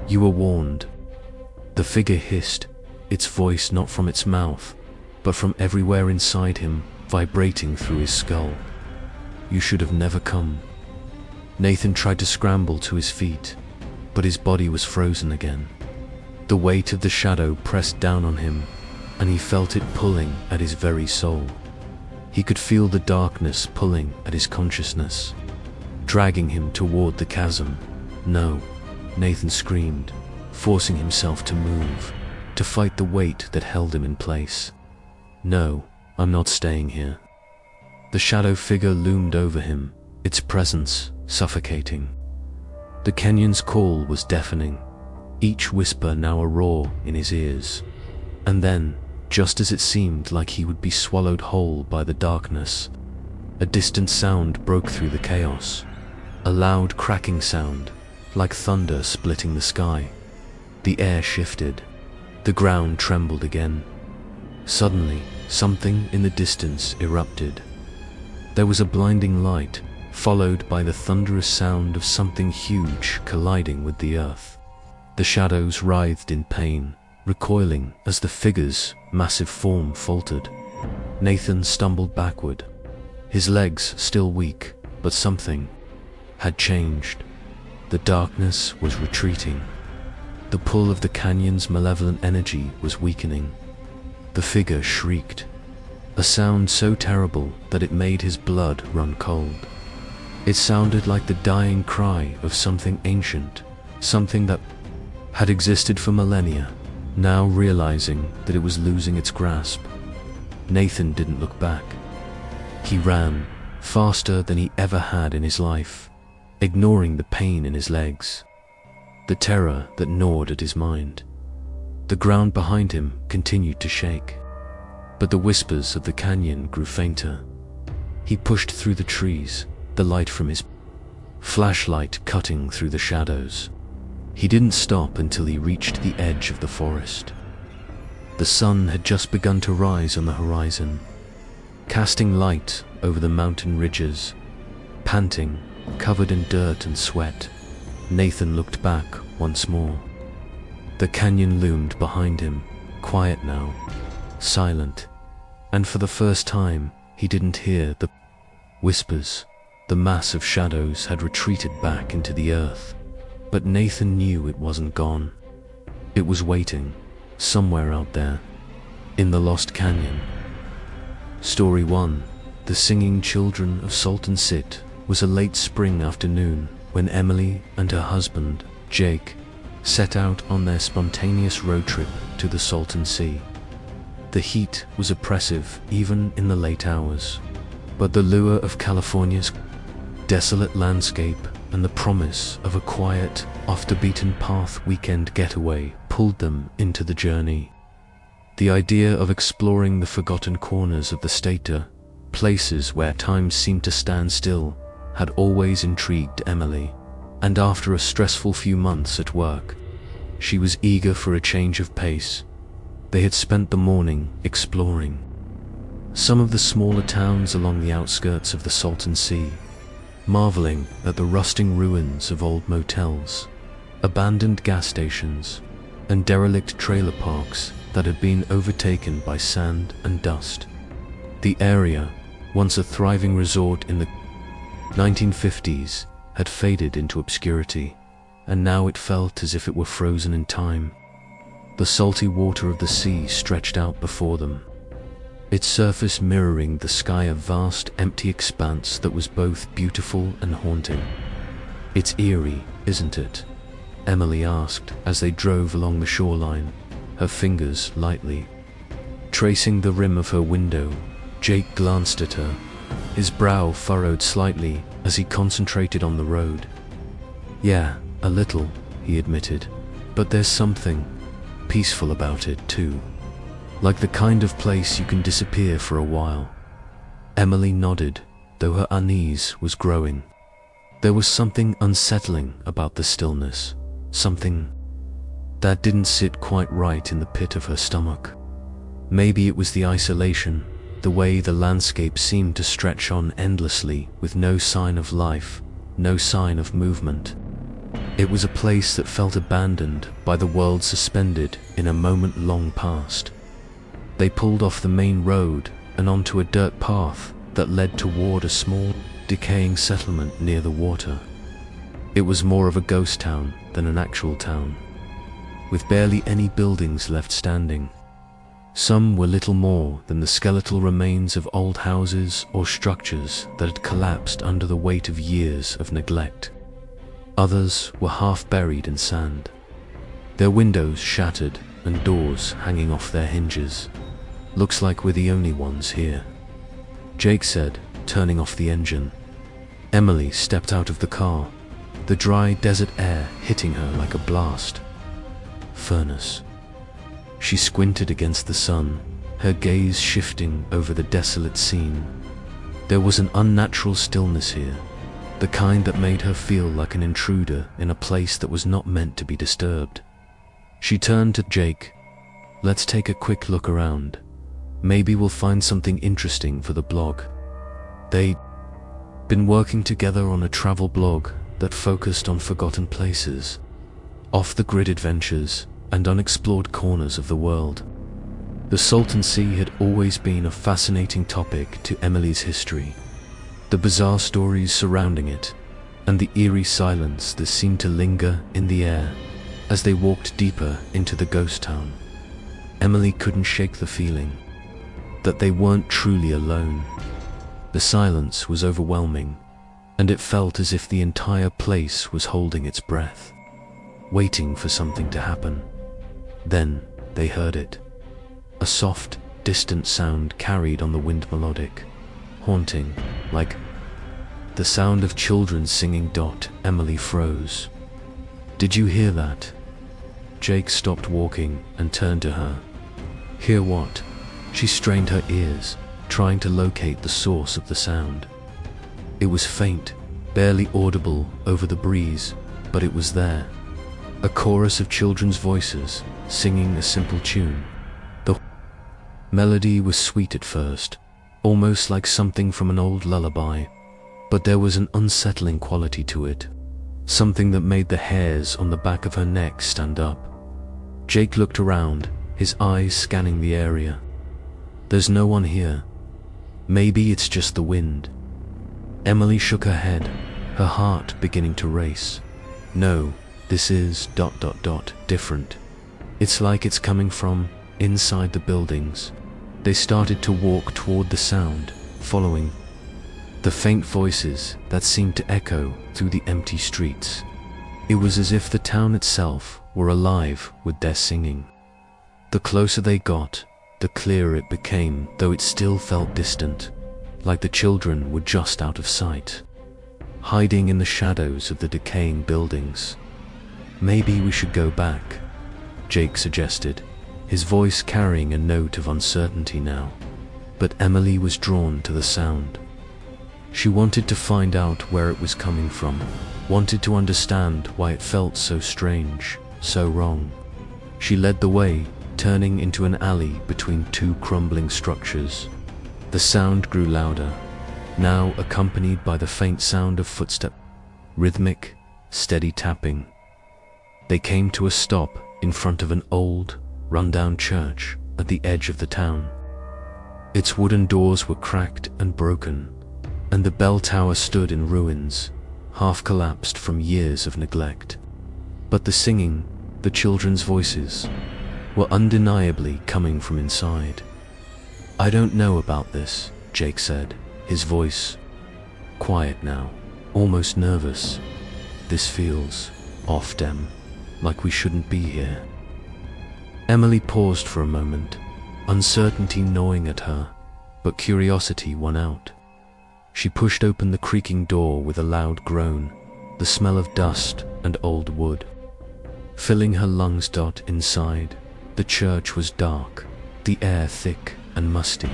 "You were warned," the figure hissed, its voice not from its mouth, but from everywhere inside him, vibrating through his skull. "You should have never come." Nathan tried to scramble to his feet, but his body was frozen again. The weight of the shadow pressed down on him, and he felt it pulling at his very soul. He could feel the darkness pulling at his consciousness, dragging him toward the chasm. "No," Nathan screamed, forcing himself to move, to fight the weight that held him in place. "No, I'm not staying here." The shadow figure loomed over him, its presence suffocating. The canyon's call was deafening, each whisper now a roar in his ears. And then, just as it seemed like he would be swallowed whole by the darkness, a distant sound broke through the chaos. A loud cracking sound, like thunder splitting the sky. The air shifted. The ground trembled again. Suddenly, something in the distance erupted. There was a blinding light, followed by the thunderous sound of something huge colliding with the earth. The shadows writhed in pain, recoiling as the figure's massive form faltered. Nathan stumbled backward, his legs still weak, but something had changed. The darkness was retreating. The pull of the canyon's malevolent energy was weakening. The figure shrieked, a sound so terrible that it made his blood run cold. It sounded like the dying cry of something ancient, something that had existed for millennia, now realizing that it was losing its grasp. Nathan didn't look back. He ran, faster than he ever had in his life, ignoring the pain in his legs, the terror that gnawed at his mind. The ground behind him continued to shake, but the whispers of the canyon grew fainter. He pushed through the trees, the light from his flashlight cutting through the shadows. He didn't stop until he reached the edge of the forest. The sun had just begun to rise on the horizon, casting light over the mountain ridges. Panting, covered in dirt and sweat, Nathan looked back once more. The canyon loomed behind him, quiet now, silent. And for the first time, he didn't hear the whispers. The mass of shadows had retreated back into the earth. But Nathan knew it wasn't gone. It was waiting, somewhere out there, in the Lost Canyon. Story 1. The Singing Children of Salton Sit. Was a late spring afternoon when Emily and her husband, Jake, set out on their spontaneous road trip to the Salton Sea. The heat was oppressive even in the late hours, but the lure of California's desolate landscape and the promise of a quiet, off-the-beaten-path weekend getaway pulled them into the journey. The idea of exploring the forgotten corners of the state, places where time seemed to stand still, had always intrigued Emily, and after a stressful few months at work, she was eager for a change of pace. They had spent the morning exploring some of the smaller towns along the outskirts of the Salton Sea, marveling at the rusting ruins of old motels, abandoned gas stations, and derelict trailer parks that had been overtaken by sand and dust. The area, once a thriving resort in the 1950s, had faded into obscurity, and now it felt as if it were frozen in time. The salty water of the sea stretched out before them, its surface mirroring the sky, a vast, empty expanse that was both beautiful and haunting. "It's eerie, isn't it?" Emily asked as they drove along the shoreline, her fingers lightly tracing the rim of her window. Jake glanced at her, his brow furrowed slightly as he concentrated on the road. "Yeah, a little," he admitted, "but there's something peaceful about it too. Like the kind of place you can disappear for a while." Emily nodded, though her unease was growing. There was something unsettling about the stillness, something that didn't sit quite right in the pit of her stomach. Maybe it was the isolation, the way the landscape seemed to stretch on endlessly with no sign of life, no sign of movement. It was a place that felt abandoned by the world, suspended in a moment long past. They pulled off the main road and onto a dirt path that led toward a small, decaying settlement near the water. It was more of a ghost town than an actual town, with barely any buildings left standing. Some were little more than the skeletal remains of old houses or structures that had collapsed under the weight of years of neglect. Others were half buried in sand, their windows shattered and doors hanging off their hinges. "Looks like we're the only ones here," Jake said, turning off the engine. Emily stepped out of the car, the dry desert air hitting her like a blast furnace. She squinted against the sun, her gaze shifting over the desolate scene. There was an unnatural stillness here, the kind that made her feel like an intruder in a place that was not meant to be disturbed. She turned to Jake. "Let's take a quick look around. Maybe we'll find something interesting for the blog." They'd been working together on a travel blog that focused on forgotten places, off-the-grid adventures, and unexplored corners of the world. The Salton Sea had always been a fascinating topic to Emily's history, the bizarre stories surrounding it, and the eerie silence that seemed to linger in the air as they walked deeper into the ghost town. Emily couldn't shake the feeling that they weren't truly alone. The silence was overwhelming, and it felt as if the entire place was holding its breath, waiting for something to happen. Then they heard it. A soft, distant sound carried on the wind, melodic, haunting, like the sound of children singing. Emily froze. "Did you hear that?" Jake stopped walking and turned to her. "Hear what?" She strained her ears, trying to locate the source of the sound. It was faint, barely audible over the breeze, but it was there. A chorus of children's voices, singing a simple tune. The melody was sweet at first, almost like something from an old lullaby, but there was an unsettling quality to it, something that made the hairs on the back of her neck stand up. Jake looked around, his eyes scanning the area. There's no one here. Maybe it's just the wind. Emily shook her head, her heart beginning to race. No, this is ... different. It's like it's coming from inside the buildings. They started to walk toward the sound, following the faint voices that seemed to echo through the empty streets. It was as if the town itself were alive with their singing. The closer they got, the clearer it became, though it still felt distant, like the children were just out of sight, hiding in the shadows of the decaying buildings. Maybe we should go back, Jake suggested, his voice carrying a note of uncertainty now. But Emily was drawn to the sound. She wanted to find out where it was coming from, wanted to understand why it felt so strange, so wrong. She led the way, turning into an alley between two crumbling structures. The sound grew louder, now accompanied by the faint sound of footsteps, rhythmic, steady tapping. They came to a stop in front of an old, run-down church at the edge of the town. Its wooden doors were cracked and broken, and the bell tower stood in ruins, half collapsed from years of neglect. But the singing, the children's voices, were undeniably coming from inside. I don't know about this, Jake said, his voice quiet now, almost nervous. This feels off, Dem, like we shouldn't be here. Emily paused for a moment, uncertainty gnawing at her, but curiosity won out. She pushed open the creaking door with a loud groan, the smell of dust and old wood filling her lungs. Inside, the church was dark, the air thick and musty.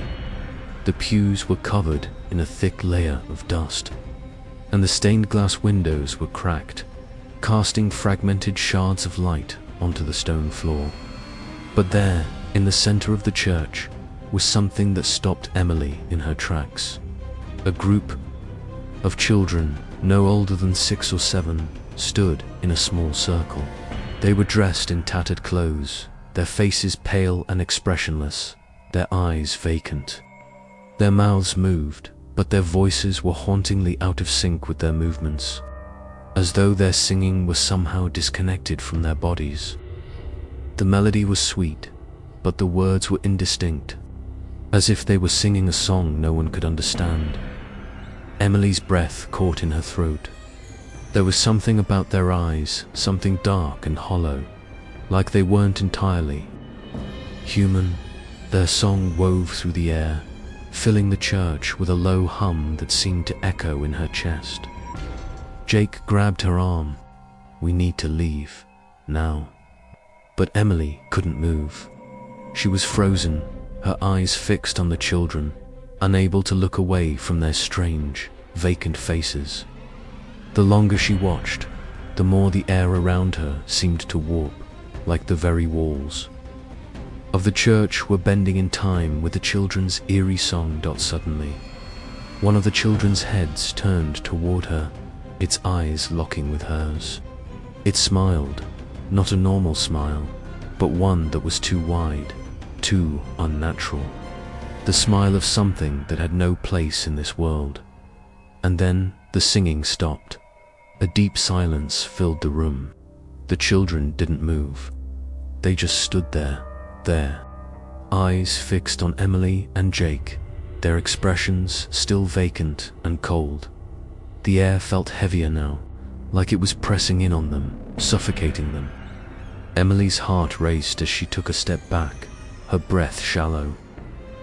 The pews were covered in a thick layer of dust, and the stained glass windows were cracked, casting fragmented shards of light onto the stone floor. But there, in the center of the church, was something that stopped Emily in her tracks. A group of children, no older than 6 or 7, stood in a small circle. They were dressed in tattered clothes, their faces pale and expressionless, their eyes vacant. Their mouths moved, but their voices were hauntingly out of sync with their movements, as though their singing was somehow disconnected from their bodies. The melody was sweet, but the words were indistinct, as if they were singing a song no one could understand. Emily's breath caught in her throat. There was something about their eyes, something dark and hollow, like they weren't entirely human. Their song wove through the air, filling the church with a low hum that seemed to echo in her chest. Jake grabbed her arm. We need to leave, now. But Emily couldn't move. She was frozen, her eyes fixed on the children, unable to look away from their strange, vacant faces. The longer she watched, the more the air around her seemed to warp, like the very walls of the church were bending in time with the children's eerie song. Suddenly, one of the children's heads turned toward her, its eyes locking with hers. It smiled, not a normal smile, but one that was too wide, too unnatural. The smile of something that had no place in this world. And then the singing stopped. A deep silence filled the room. The children didn't move. They just stood there, eyes fixed on Emily and Jake, their expressions still vacant and cold. The air felt heavier now, like it was pressing in on them, suffocating them. Emily's heart raced as she took a step back, her breath shallow.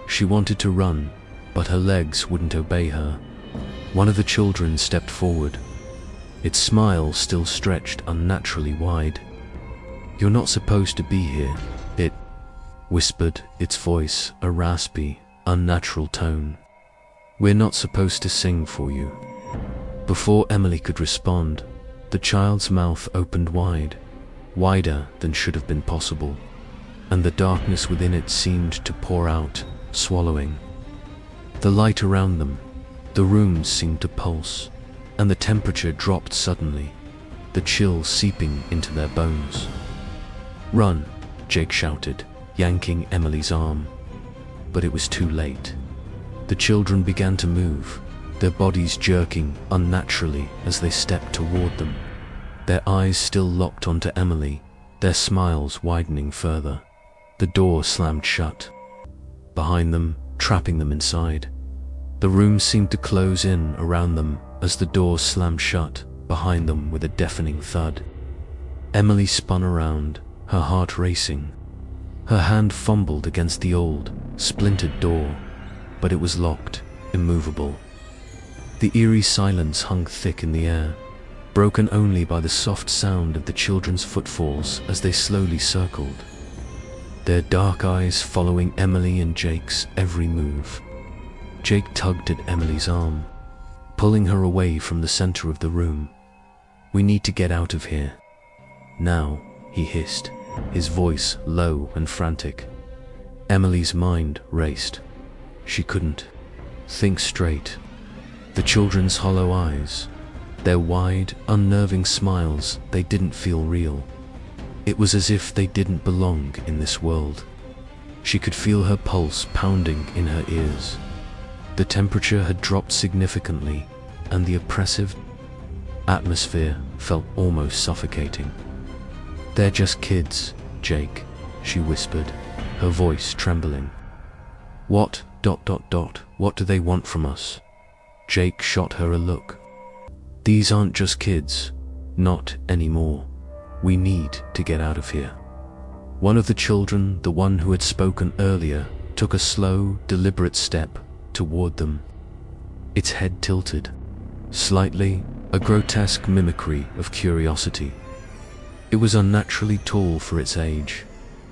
She wanted to run, but her legs wouldn't obey her. One of the children stepped forward, its smile still stretched unnaturally wide. You're not supposed to be here, it whispered, its voice a raspy, unnatural tone. We're not supposed to sing for you. Before Emily could respond, the child's mouth opened wide, wider than should have been possible, and the darkness within it seemed to pour out, swallowing the light around them. The room seemed to pulse, and the temperature dropped suddenly, the chill seeping into their bones. Run, Jake shouted, yanking Emily's arm. but it was too late. The children began to move, their bodies jerking unnaturally as they stepped toward them. Their eyes still locked onto Emily, their smiles widening further. The door slammed shut behind them, trapping them inside. The room seemed to close in around them as the door slammed shut behind them with a deafening thud. Emily spun around, her heart racing. Her hand fumbled against the old, splintered door, but it was locked, immovable. The eerie silence hung thick in the air, broken only by the soft sound of the children's footfalls as they slowly circled, their dark eyes following Emily and Jake's every move. Jake tugged at Emily's arm, pulling her away from the center of the room. "We need to get out of here. Now," he hissed, his voice low and frantic. Emily's mind raced. She couldn't think straight. The children's hollow eyes, their wide, unnerving smiles, they didn't feel real. It was as if they didn't belong in this world. She could feel her pulse pounding in her ears. The temperature had dropped significantly, and the oppressive atmosphere felt almost suffocating. "They're just kids, Jake," she whispered, her voice trembling. What do they want from us?" Jake shot her a look. "These aren't just kids. Not anymore. We need to get out of here." One of the children, the one who had spoken earlier, took a slow, deliberate step toward them. Its head tilted slightly, a grotesque mimicry of curiosity. It was unnaturally tall for its age,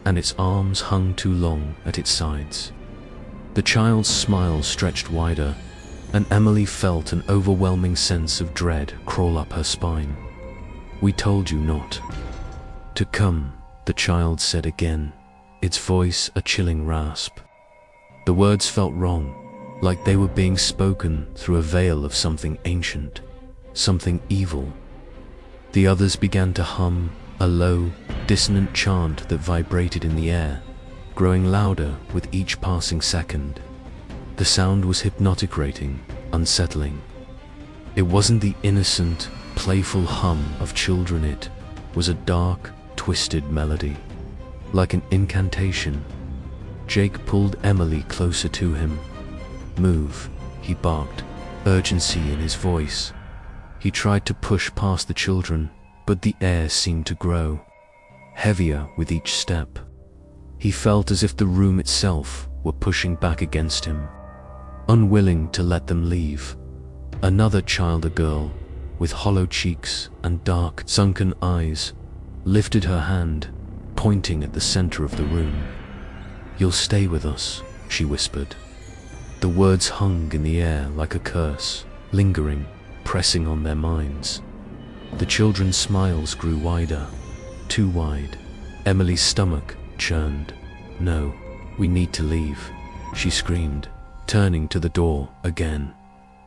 and its arms hung too long at its sides. The child's smile stretched wider, and Emily felt an overwhelming sense of dread crawl up her spine. "We told you not to come," the child said again, its voice a chilling rasp. The words felt wrong, like they were being spoken through a veil of something ancient, something evil. The others began to hum, a low, dissonant chant that vibrated in the air, growing louder with each passing second. The sound was hypnotic-rating, unsettling. It wasn't the innocent, playful hum of children, it was a dark, twisted melody, like an incantation. Jake pulled Emily closer to him. "Move," he barked, urgency in his voice. He tried to push past the children, but the air seemed to grow heavier with each step. He felt as if the room itself were pushing back against him, unwilling to let them leave. Another child, a girl, with hollow cheeks and dark, sunken eyes, lifted her hand, pointing at the center of the room. "You'll stay with us," she whispered. The words hung in the air like a curse, lingering, pressing on their minds. The children's smiles grew wider, too wide. Emily's stomach churned. "No, we need to leave," she screamed, turning to the door again.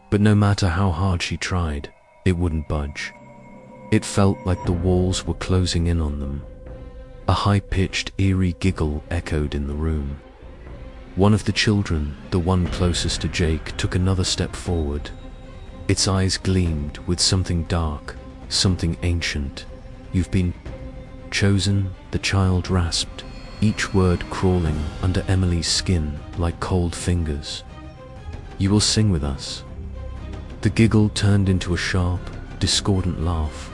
But no matter how hard she tried, it wouldn't budge. It felt like the walls were closing in on them. A high-pitched, eerie giggle echoed in the room. One of the children, the one closest to Jake, took another step forward. Its eyes gleamed with something dark, something ancient. "You've been chosen," the child rasped, each word crawling under Emily's skin like cold fingers. "You will sing with us." The giggle turned into a sharp, discordant laugh.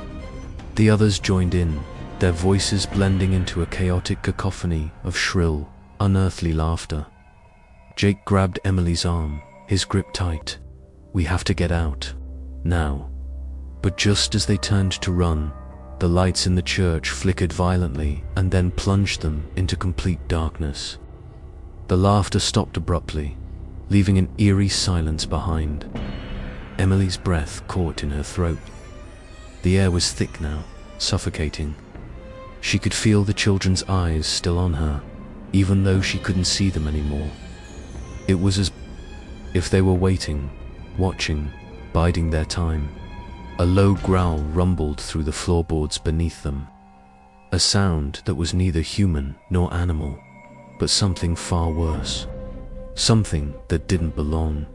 The others joined in, their voices blending into a chaotic cacophony of shrill, unearthly laughter. Jake grabbed Emily's arm, his grip tight. "We have to get out. Now." But just as they turned to run, the lights in the church flickered violently and then plunged them into complete darkness. The laughter stopped abruptly, leaving an eerie silence behind. Emily's breath caught in her throat. The air was thick now, suffocating. She could feel the children's eyes still on her, even though she couldn't see them anymore. It was as if they were waiting, watching, biding their time. A low growl rumbled through the floorboards beneath them. A sound that was neither human nor animal, but something far worse. something that didn't belong.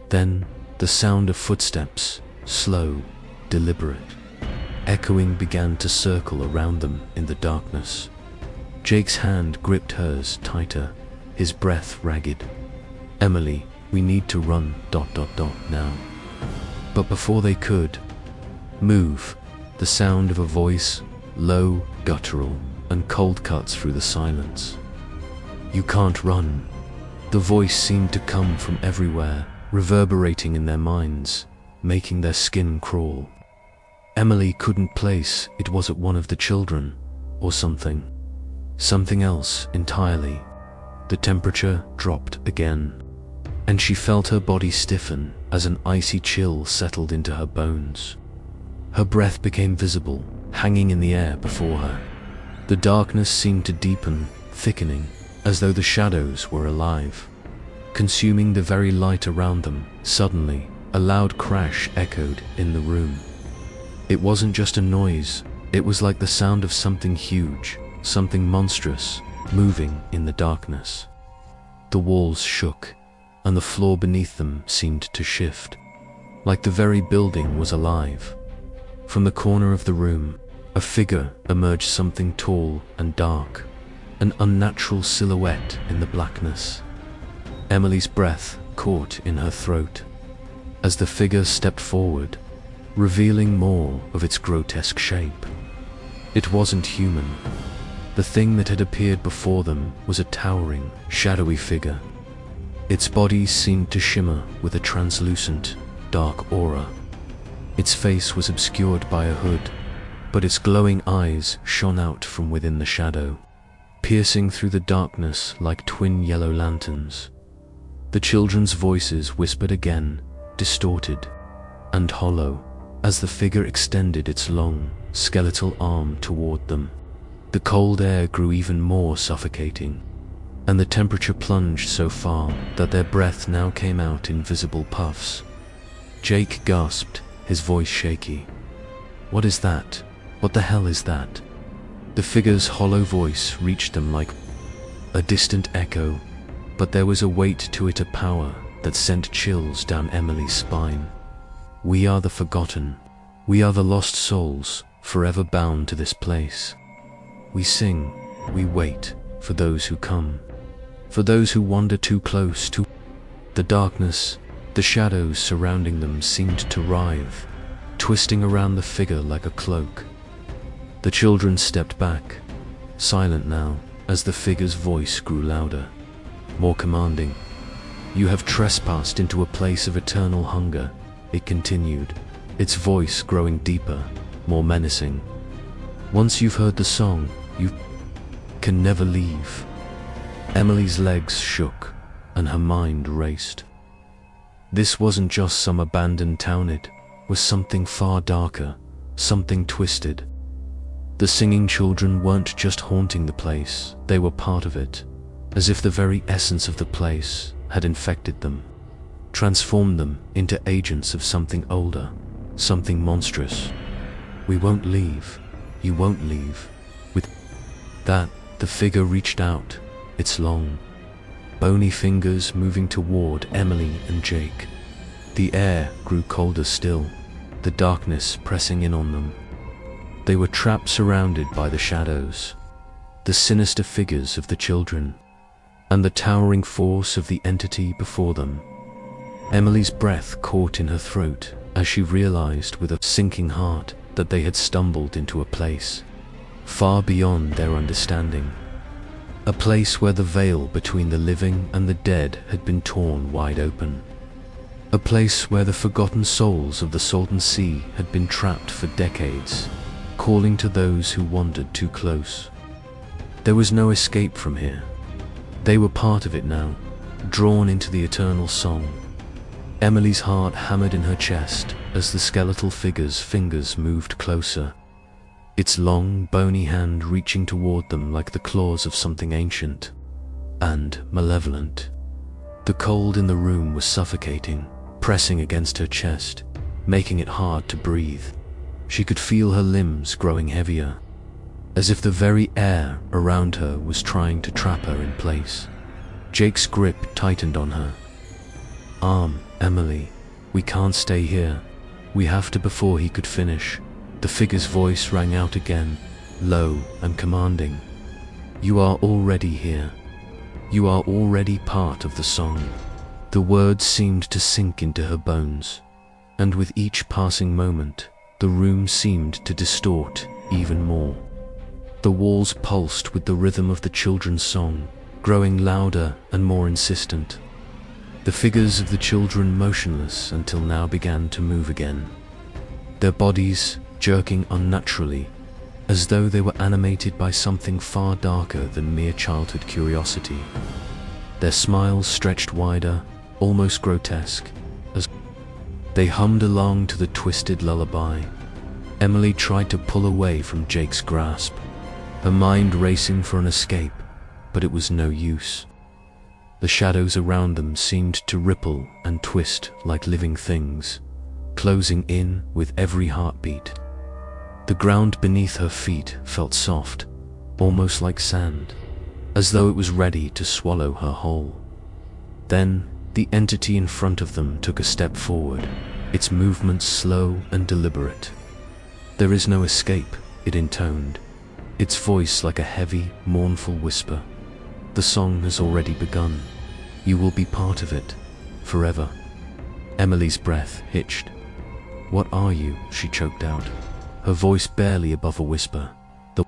Then, the sound of footsteps, slow, deliberate, echoing, began to circle around them in the darkness. Jake's hand gripped hers tighter, his breath ragged. "Emily, we need to run, now." But before they could move, the sound of a voice, low, guttural, and cold, cut through the silence. "You can't run." The voice seemed to come from everywhere, reverberating in their minds, making their skin crawl. Emily couldn't place it. Was it one of the children, or something else entirely? The temperature dropped again, and she felt her body stiffen as an icy chill settled into her bones. Her breath became visible, hanging in the air before her. The darkness seemed to deepen, thickening, as though the shadows were alive, consuming the very light around them. Suddenly, a loud crash echoed in the room. It wasn't just a noise, it was like the sound of something huge, something monstrous, moving in the darkness. The walls shook, and the floor beneath them seemed to shift, like the very building was alive. From the corner of the room, a figure emerged, something tall and dark, an unnatural silhouette in the blackness. Emily's breath caught in her throat as the figure stepped forward, revealing more of its grotesque shape. It wasn't human. The thing that had appeared before them was a towering, shadowy figure. Its body seemed to shimmer with a translucent, dark aura. Its face was obscured by a hood, but its glowing eyes shone out from within the shadow, piercing through the darkness like twin yellow lanterns. The children's voices whispered again, distorted and hollow, as the figure extended its long, skeletal arm toward them. The cold air grew even more suffocating, and the temperature plunged so far that their breath now came out in visible puffs. Jake gasped, his voice shaky. "What is that? What the hell is that?" The figure's hollow voice reached them like a distant echo, but there was a weight to it, a power that sent chills down Emily's spine. "We are the forgotten. We are the lost souls, forever bound to this place. We sing, we wait for those who come, for those who wander too close to..." The darkness, the shadows surrounding them seemed to writhe, twisting around the figure like a cloak. The children stepped back, silent now, as the figure's voice grew louder, more commanding. "You have trespassed into a place of eternal hunger," it continued, its voice growing deeper, more menacing. "Once you've heard the song, you can never leave." Emily's legs shook, and her mind raced. This wasn't just some abandoned town, it was something far darker, something twisted. The singing children weren't just haunting the place, they were part of it, as if the very essence of the place had infected them, transformed them into agents of something older, something monstrous. "We won't leave. You won't leave." With that, the figure reached out, its long, bony fingers moving toward Emily and Jake. The air grew colder still, the darkness pressing in on them. They were trapped, surrounded by the shadows, the sinister figures of the children, and the towering force of the entity before them. Emily's breath caught in her throat as she realized with a sinking heart that they had stumbled into a place far beyond their understanding. A place where the veil between the living and the dead had been torn wide open. A place where the forgotten souls of the Salton Sea had been trapped for decades, calling to those who wandered too close. There was no escape from here. They were part of it now, drawn into the eternal song. Emily's heart hammered in her chest as the skeletal figure's fingers moved closer, its long, bony hand reaching toward them like the claws of something ancient and malevolent. The cold in the room was suffocating, pressing against her chest, making it hard to breathe. She could feel her limbs growing heavier, as if the very air around her was trying to trap her in place. Jake's grip tightened on her arm. Emily, we can't stay here. We have to. Before he could finish, the figure's voice rang out again, low and commanding. You are already here. You are already part of the song. The words seemed to sink into her bones, and with each passing moment, the room seemed to distort even more. The walls pulsed with the rhythm of the children's song, growing louder and more insistent. The figures of the children, motionless until now, began to move again, their bodies jerking unnaturally, as though they were animated by something far darker than mere childhood curiosity. Their smiles stretched wider, almost grotesque, as they hummed along to the twisted lullaby. Emily tried to pull away from Jake's grasp, her mind racing for an escape, but it was no use. The shadows around them seemed to ripple and twist like living things, closing in with every heartbeat. The ground beneath her feet felt soft, almost like sand, as though it was ready to swallow her whole. Then, the entity in front of them took a step forward, its movements slow and deliberate. There is no escape, it intoned, its voice like a heavy, mournful whisper. The song has already begun. You will be part of it, forever. Emily's breath hitched. What are you? She choked out, her voice barely above a whisper. The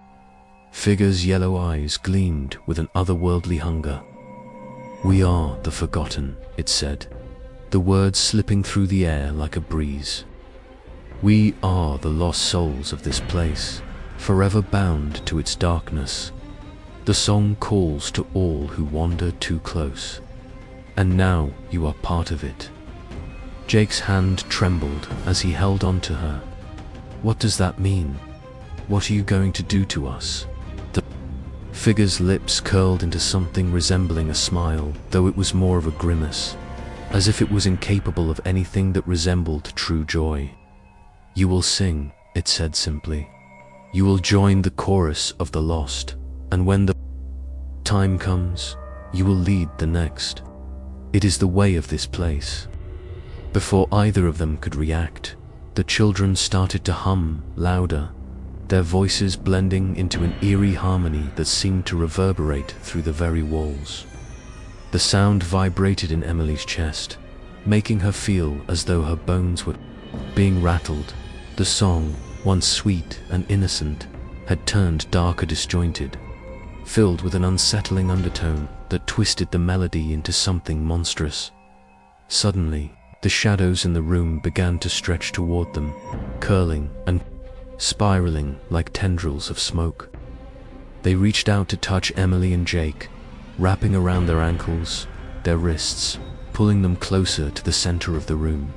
figure's yellow eyes gleamed with an otherworldly hunger. We are the forgotten, it said, the words slipping through the air like a breeze. We are the lost souls of this place, forever bound to its darkness. The song calls to all who wander too close. And now you are part of it. Jake's hand trembled as he held on to her. What does that mean? What are you going to do to us? The figure's lips curled into something resembling a smile, though it was more of a grimace, as if it was incapable of anything that resembled true joy. You will sing, it said simply. You will join the chorus of the lost, and when the time comes, you will lead the next. It is the way of this place. Before either of them could react, the children started to hum louder, their voices blending into an eerie harmony that seemed to reverberate through the very walls. The sound vibrated in Emily's chest, making her feel as though her bones were being rattled. The song, once sweet and innocent, had turned darker, disjointed, filled with an unsettling undertone that twisted the melody into something monstrous. Suddenly, the shadows in the room began to stretch toward them, curling and spiraling like tendrils of smoke. They reached out to touch Emily and Jake, wrapping around their ankles, their wrists, pulling them closer to the center of the room.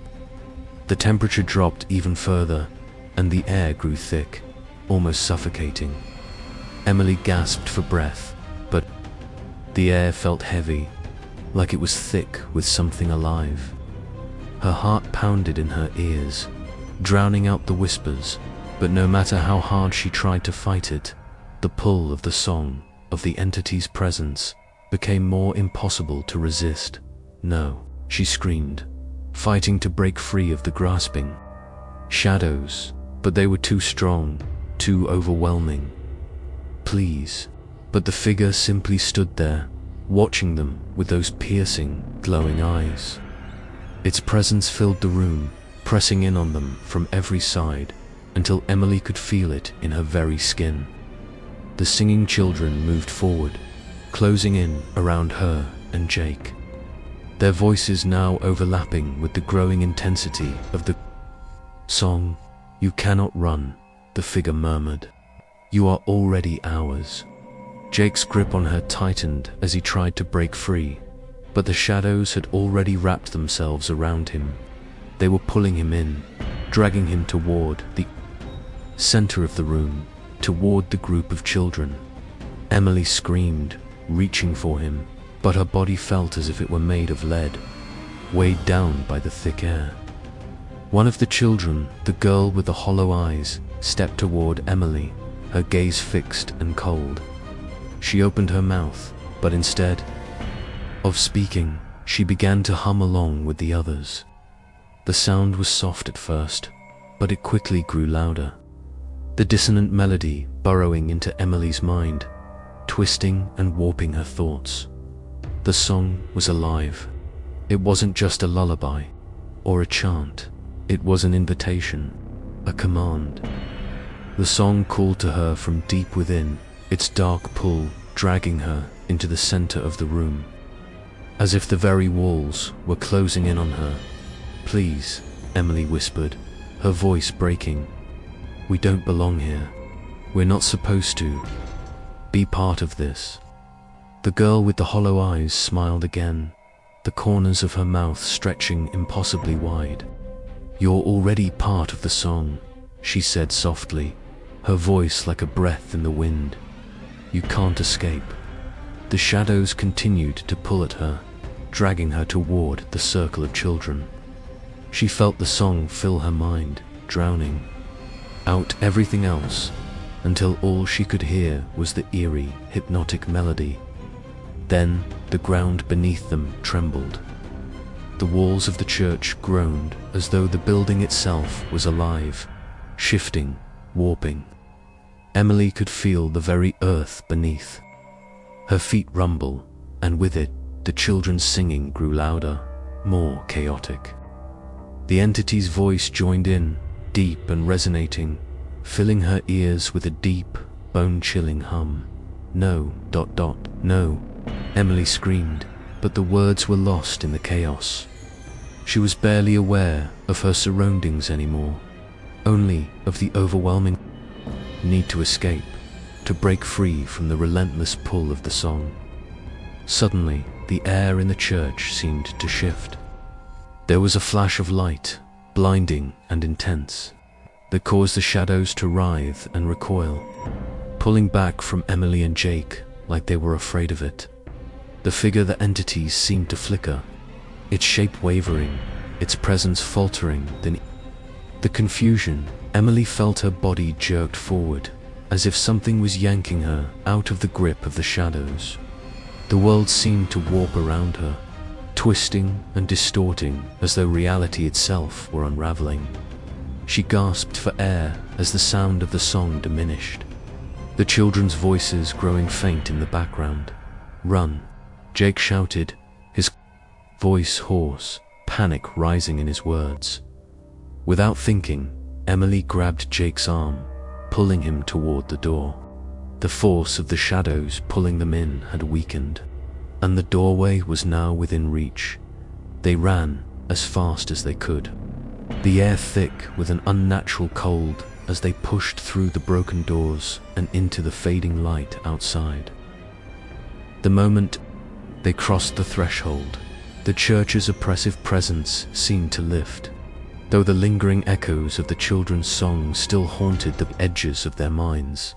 The temperature dropped even further, and the air grew thick, almost suffocating. Emily gasped for breath, but the air felt heavy, like it was thick with something alive. Her heart pounded in her ears, drowning out the whispers, but no matter how hard she tried to fight it, the pull of the song, of the entity's presence, became more impossible to resist. No, she screamed, fighting to break free of the grasping shadows, but they were too strong, too overwhelming. Please. But the figure simply stood there, watching them with those piercing, glowing eyes. Its presence filled the room, pressing in on them from every side, until Emily could feel it in her very skin. The singing children moved forward, closing in around her and Jake, their voices now overlapping with the growing intensity of the song. You cannot run, the figure murmured. You are already ours. Jake's grip on her tightened as he tried to break free, but the shadows had already wrapped themselves around him. They were pulling him in, dragging him toward the center of the room, toward the group of children. Emily screamed, reaching for him, but her body felt as if it were made of lead, weighed down by the thick air. One of the children, the girl with the hollow eyes, stepped toward Emily, her gaze fixed and cold. She opened her mouth, but instead, of speaking, she began to hum along with the others. The sound was soft at first, but it quickly grew louder. The dissonant melody burrowing into Emily's mind, twisting and warping her thoughts. The song was alive. It wasn't just a lullaby or a chant. It was an invitation, a command. The song called to her from deep within, its dark pull dragging her into the center of the room, as if the very walls were closing in on her. "Please," Emily whispered, her voice breaking. "We don't belong here. We're not supposed to be part of this." The girl with the hollow eyes smiled again, the corners of her mouth stretching impossibly wide. "You're already part of the song," she said softly, her voice like a breath in the wind. "You can't escape." The shadows continued to pull at her, dragging her toward the circle of children. She felt the song fill her mind, drowning out everything else, until all she could hear was the eerie, hypnotic melody. Then the ground beneath them trembled. The walls of the church groaned as though the building itself was alive, shifting, warping. Emily could feel the very earth beneath. Her feet rumble, and with it, the children's singing grew louder, more chaotic. The entity's voice joined in, deep and resonating, filling her ears with a deep, bone-chilling hum. "No, ... no," Emily screamed, but the words were lost in the chaos. She was barely aware of her surroundings anymore, only of the overwhelming need to escape, to break free from the relentless pull of the song. Suddenly, the air in the church seemed to shift. There was a flash of light, blinding and intense, that caused the shadows to writhe and recoil, pulling back from Emily and Jake like they were afraid of it. The figure the entities seemed to flicker, its shape wavering, its presence faltering. Then the confusion, Emily felt her body jerked forward, as if something was yanking her out of the grip of the shadows. The world seemed to warp around her, twisting and distorting as though reality itself were unraveling. She gasped for air as the sound of the song diminished, the children's voices growing faint in the background. "Run," Jake shouted, his voice hoarse, panic rising in his words. Without thinking, Emily grabbed Jake's arm, pulling him toward the door. The force of the shadows pulling them in had weakened, and the doorway was now within reach. They ran as fast as they could, the air thick with an unnatural cold as they pushed through the broken doors and into the fading light outside. The moment they crossed the threshold, the church's oppressive presence seemed to lift, though the lingering echoes of the children's song still haunted the edges of their minds.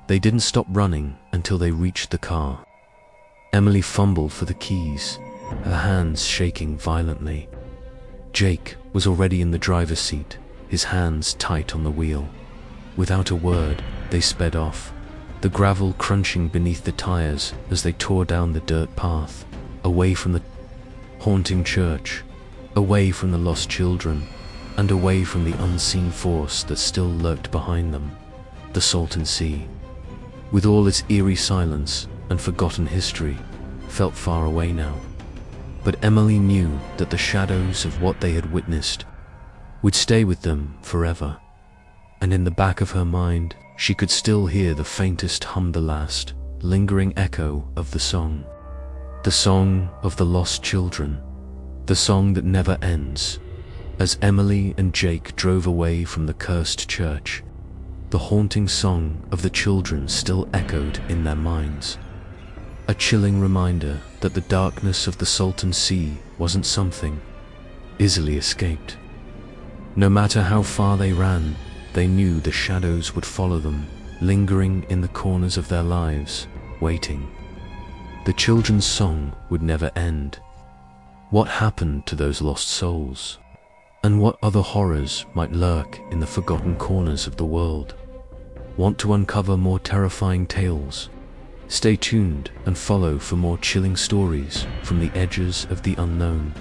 They didn't stop running until they reached the car. Emily fumbled for the keys, her hands shaking violently. Jake was already in the driver's seat, his hands tight on the wheel. Without a word, they sped off, the gravel crunching beneath the tires as they tore down the dirt path, away from the haunting church, away from the lost children, and away from the unseen force that still lurked behind them, the Salton Sea. With all its eerie silence and forgotten history, felt far away now. But Emily knew that the shadows of what they had witnessed would stay with them forever, and in the back of her mind, she could still hear the faintest hum, the last, lingering echo of the song of the lost children, the song that never ends. As Emily and Jake drove away from the cursed church, the haunting song of the children still echoed in their minds, a chilling reminder that the darkness of the Salton Sea wasn't something easily escaped. No matter how far they ran, they knew the shadows would follow them, lingering in the corners of their lives, waiting. The children's song would never end. What happened to those lost souls? And what other horrors might lurk in the forgotten corners of the world? Want to uncover more terrifying tales? Stay tuned and follow for more chilling stories from the edges of the unknown.